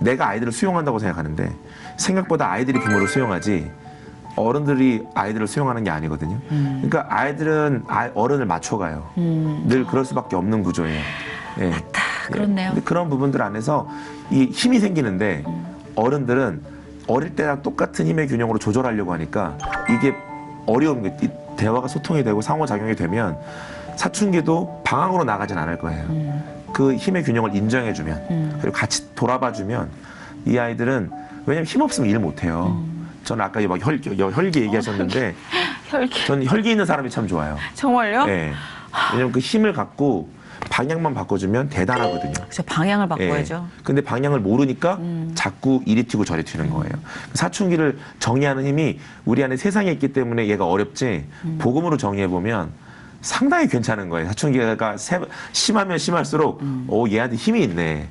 [SPEAKER 2] 내가 아이들을 수용한다고 생각하는데 생각보다 아이들이 부모를 수용하지 어른들이 아이들을 수용하는 게 아니거든요. 그러니까 아이들은 어른을 맞춰가요. 늘 그럴 수밖에 없는 구조예요. 예.
[SPEAKER 1] 맞다, 그렇네요.
[SPEAKER 2] 근데 그런 부분들 안에서 이 힘이 생기는데 어른들은 어릴 때랑 똑같은 힘의 균형으로 조절하려고 하니까 이게 어려운 게 대화가 소통이 되고 상호작용이 되면 사춘기도 방황으로 나가진 않을 거예요. 그 힘의 균형을 인정해주면 그리고 같이 돌아봐주면 이 아이들은 왜냐면 힘 없으면 일 못해요. 저는 아까 막 혈기 얘기하셨는데
[SPEAKER 1] 혈기.
[SPEAKER 2] 저는 혈기 있는 사람이 참 좋아요.
[SPEAKER 1] 정말요?
[SPEAKER 2] 네. 왜냐면 그 힘을 갖고 방향만 바꿔주면 대단하거든요.
[SPEAKER 1] 그래서 방향을 바꿔야죠.
[SPEAKER 2] 근데 방향을 모르니까 자꾸 이리 튀고 저리 튀는 거예요. 사춘기를 정의하는 힘이 우리 안에 세상에 있기 때문에 얘가 어렵지 복음으로 정의해보면 상당히 괜찮은 거예요. 사춘기가 심하면 심할수록 얘한테 힘이 있네.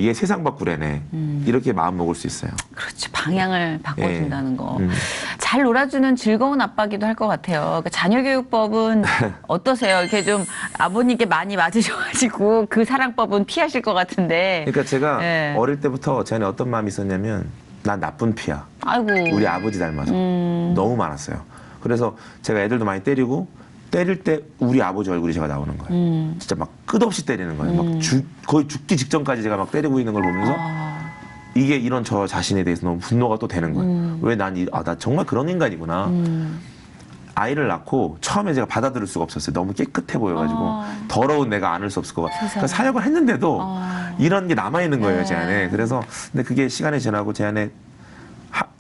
[SPEAKER 2] 얘 세상 바꾸래네. 이렇게 마음 먹을 수 있어요.
[SPEAKER 1] 그렇지, 방향을 바꿔준다는 거.
[SPEAKER 2] 음.
[SPEAKER 1] 잘 놀아주는 즐거운 아빠기도 할 것 같아요. 그러니까 자녀교육법은 어떠세요? 이렇게 좀 아버님께 많이 맞으셔가지고 그 사랑법은 피하실 것 같은데.
[SPEAKER 2] 그러니까 제가
[SPEAKER 1] 네.
[SPEAKER 2] 어릴 때부터 제 안에 어떤 마음이 있었냐면 난 나쁜 피야.
[SPEAKER 1] 아이고.
[SPEAKER 2] 우리 아버지 닮아서 너무 많았어요. 그래서 제가 애들도 많이 때릴 때 우리 아버지 얼굴이 제가 나오는 거예요. 진짜 막 끝없이 때리는 거예요. 막 거의 죽기 직전까지 제가 막 때리고 있는 걸 보면서 이게 이런 저 자신에 대해서 너무 분노가 또 되는 거예요. 왜 나 정말 그런 인간이구나. 아이를 낳고 처음에 제가 받아들일 수가 없었어요. 너무 깨끗해 보여가지고 더러운 내가 안을 수 없을 것 같아요. 그러니까 사역을 했는데도 이런 게 남아있는 거예요, 제 안에. 그래서 근데 그게 시간이 지나고 제 안에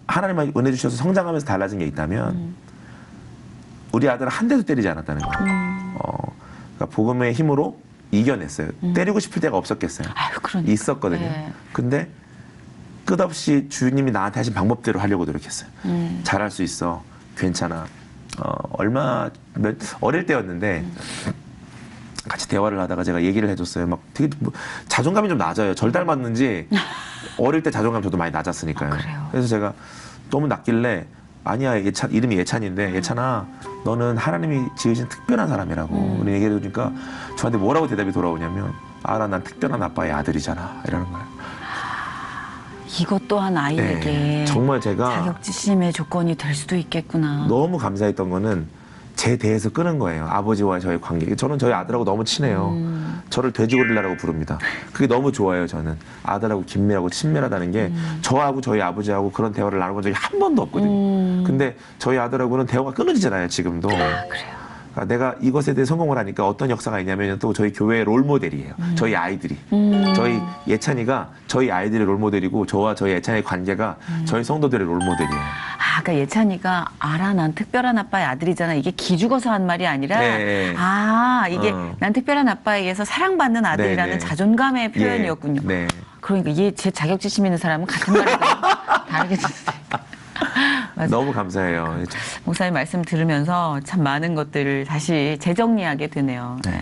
[SPEAKER 2] 하나님이 은혜 주셔서 성장하면서 달라진 게 있다면 우리 아들은 한 대도 때리지 않았다는 거예요. 그러니까 복음의 힘으로 이겨냈어요. 때리고 싶을 때가 없었겠어요.
[SPEAKER 1] 아유, 그러니까.
[SPEAKER 2] 있었거든요.
[SPEAKER 1] 네.
[SPEAKER 2] 근데 끝없이 주님이 나한테 하신 방법대로 하려고 노력했어요. 잘할 수 있어. 괜찮아. 어릴 때였는데 같이 대화를 하다가 제가 얘기를 해줬어요. 막 되게 자존감이 좀 낮아요. 절 닮았는지 어릴 때 자존감 저도 많이 낮았으니까요.
[SPEAKER 1] 그래요?
[SPEAKER 2] 그래서 제가 너무 낮길래 아니야, 이름이 예찬인데 예찬아 너는 하나님이 지으신 특별한 사람이라고 우리 얘기해 주니까 저한테 뭐라고 대답이 돌아오냐면 알아, 난 특별한 아빠의 아들이잖아 이러는 거예요.
[SPEAKER 1] 이것 또한 아이에게
[SPEAKER 2] 네, 정말 제가
[SPEAKER 1] 자격지심의 조건이 될 수도 있겠구나.
[SPEAKER 2] 너무 감사했던 거는 제 대에서 끄는 거예요. 아버지와 저의 관계. 저는 저희 아들하고 너무 친해요. 저를 돼지고릴라라고 부릅니다. 그게 너무 좋아요. 저는 아들하고 긴밀하고 친밀하다는 게 저하고 저희 아버지하고 그런 대화를 나눠본 적이 한 번도 없거든요. 근데 저희 아들하고는 대화가 끊어지잖아요. 지금도.
[SPEAKER 1] 그래요.
[SPEAKER 2] 그러니까 내가 이것에 대해 성공을 하니까 어떤 역사가 있냐면 또 저희 교회의 롤모델이에요. 저희 아이들이. 저희 예찬이가 저희 아이들의 롤모델이고 저와 저희 예찬이의 관계가 저희 성도들의 롤모델이에요.
[SPEAKER 1] 아, 그러니까 예찬이가 알아, 난 특별한 아빠의 아들이잖아. 이게 기죽어서 한 말이 아니라
[SPEAKER 2] 네.
[SPEAKER 1] 아, 이게 난 특별한 아빠에게서 사랑받는 아들이라는
[SPEAKER 2] 네.
[SPEAKER 1] 자존감의 표현이었군요.
[SPEAKER 2] 네.
[SPEAKER 1] 그러니까 제 자격지심 있는 사람은 같은 말을 다르게 듣어요. 맞아요.
[SPEAKER 2] 너무 감사해요.
[SPEAKER 1] 목사님 말씀 들으면서 참 많은 것들을 다시 재정리하게 되네요. 네.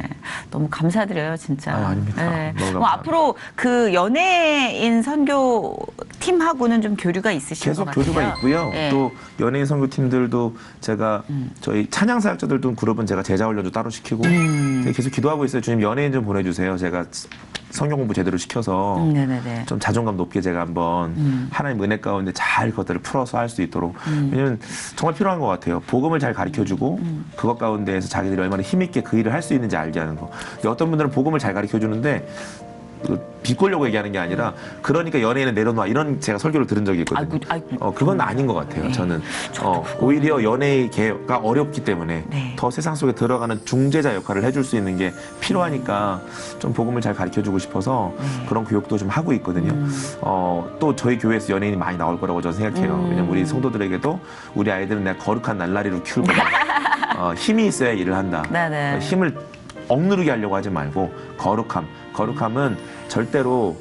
[SPEAKER 1] 너무 감사드려요, 진짜.
[SPEAKER 2] 아닙니다. 너무 감사합니다.
[SPEAKER 1] 뭐 앞으로 그 연예인 선교 팀하고는 좀 교류가 있으신
[SPEAKER 2] 계속
[SPEAKER 1] 것 같아요.
[SPEAKER 2] 교류가 있고요.
[SPEAKER 1] 네.
[SPEAKER 2] 또 연예인 선교팀들도 제가 저희 찬양 사역자들도 그룹은 제가 제자 훈련도 따로 시키고 제가 계속 기도하고 있어요. 주님 연예인 좀 보내주세요. 제가 성경 공부 제대로 시켜서
[SPEAKER 1] 네네네.
[SPEAKER 2] 좀 자존감 높게 제가 한번 하나님 은혜 가운데 잘 그것들을 풀어서 할 수 있도록 왜냐면 정말 필요한 것 같아요. 복음을 잘 가르쳐주고 그것 가운데에서 자기들이 얼마나 힘있게 그 일을 할 수 있는지 알게 하는 거. 어떤 분들은 복음을 잘 가르쳐주는데 비꼬려고 얘기하는 게 아니라 그러니까 연예인은 내려놔 이런 제가 설교를 들은 적이 있거든요.
[SPEAKER 1] 아이고.
[SPEAKER 2] 그건 아닌 것 같아요.
[SPEAKER 1] 네.
[SPEAKER 2] 저는 오히려 연예계가 어렵기 때문에
[SPEAKER 1] 네.
[SPEAKER 2] 더 세상 속에 들어가는 중재자 역할을 해줄 수 있는 게 필요하니까 좀 복음을 잘 가르쳐주고 싶어서 그런 교육도 좀 하고 있거든요. 또 저희 교회에서 연예인이 많이 나올 거라고 저는 생각해요. 왜냐면 우리 성도들에게도 우리 아이들은 내가 거룩한 날라리로 키울 거다. 힘이 있어야 일을 한다.
[SPEAKER 1] 네네.
[SPEAKER 2] 힘을 억누르게 하려고 하지 말고 거룩함은 절대로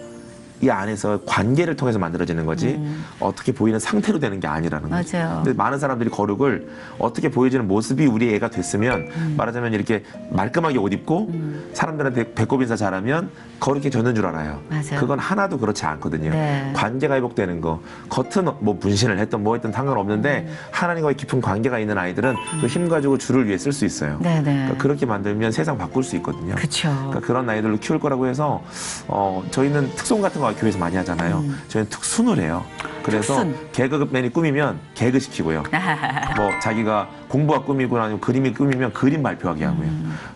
[SPEAKER 2] 이 안에서 관계를 통해서 만들어지는 거지 어떻게 보이는 상태로 되는 게 아니라는 거죠.
[SPEAKER 1] 맞아요.
[SPEAKER 2] 근데 많은 사람들이 거룩을 어떻게 보여지는 모습이 우리 애가 됐으면 말하자면 이렇게 말끔하게 옷 입고 사람들한테 배꼽 인사 잘하면 거룩해 졌는 줄 알아요.
[SPEAKER 1] 맞아요.
[SPEAKER 2] 그건 하나도 그렇지 않거든요.
[SPEAKER 1] 네.
[SPEAKER 2] 관계가 회복되는 거, 겉은 뭐 분신을 했던 뭐 했던 상관없는데 하나님과의 깊은 관계가 있는 아이들은 그 힘 가지고 주를 위해 쓸 수 있어요.
[SPEAKER 1] 네네.
[SPEAKER 2] 그러니까 그렇게 만들면 세상 바꿀 수 있거든요.
[SPEAKER 1] 그쵸.
[SPEAKER 2] 그러니까 그런 아이들로 키울 거라고 해서 저희는 특송 같은 거 교회에서 많이 하잖아요. 저희는 특순을 해요. 그래서
[SPEAKER 1] 특순.
[SPEAKER 2] 개그맨이 꾸미면 개그 시키고요. 뭐 자기가 공부가 꾸미고 아니면 그림이 꾸미면 그림 발표하게 하고요.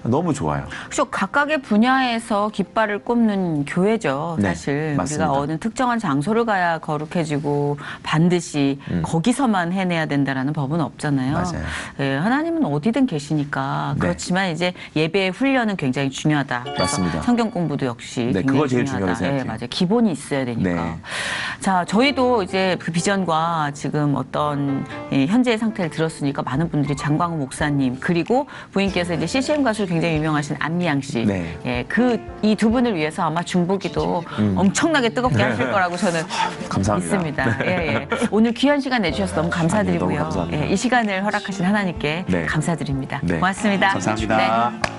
[SPEAKER 2] 너무 좋아요.
[SPEAKER 1] 혹시 각각의 분야에서 깃발을 꼽는 교회죠.
[SPEAKER 2] 네,
[SPEAKER 1] 사실
[SPEAKER 2] 맞습니다.
[SPEAKER 1] 우리가 어느 특정한 장소를 가야 거룩해지고 반드시 거기서만 해내야 된다라는 법은 없잖아요.
[SPEAKER 2] 맞아요.
[SPEAKER 1] 예, 하나님은 어디든 계시니까
[SPEAKER 2] 네.
[SPEAKER 1] 그렇지만 이제 예배의 훈련은 굉장히 중요하다. 그래서
[SPEAKER 2] 맞습니다.
[SPEAKER 1] 성경 공부도 역시
[SPEAKER 2] 네,
[SPEAKER 1] 굉장히
[SPEAKER 2] 그걸 제일
[SPEAKER 1] 중요하다.
[SPEAKER 2] 중요하게 생각해요.
[SPEAKER 1] 예, 맞아요. 기본이 있어야 되니까.
[SPEAKER 2] 네.
[SPEAKER 1] 자, 저희도 이제 그 비전과 지금 어떤 현재의 상태를 들었으니까 많은 분들이 장광우 목사님 그리고 부인께서 이제 CCM 가수로 굉장히 유명하신 안미양 씨,
[SPEAKER 2] 네.
[SPEAKER 1] 예, 이 두 분을 위해서 아마 중보기도 엄청나게 뜨겁게 하실 거라고 저는
[SPEAKER 2] 감사합니다.
[SPEAKER 1] 믿습니다. 예, 예. 오늘 귀한 시간 내주셔서 너무 감사드리고요.
[SPEAKER 2] 너무 감사합니다.
[SPEAKER 1] 예, 이 시간을 허락하신 하나님께
[SPEAKER 2] 네.
[SPEAKER 1] 감사드립니다.
[SPEAKER 2] 네.
[SPEAKER 1] 고맙습니다.
[SPEAKER 2] 감사합니다.
[SPEAKER 1] 네.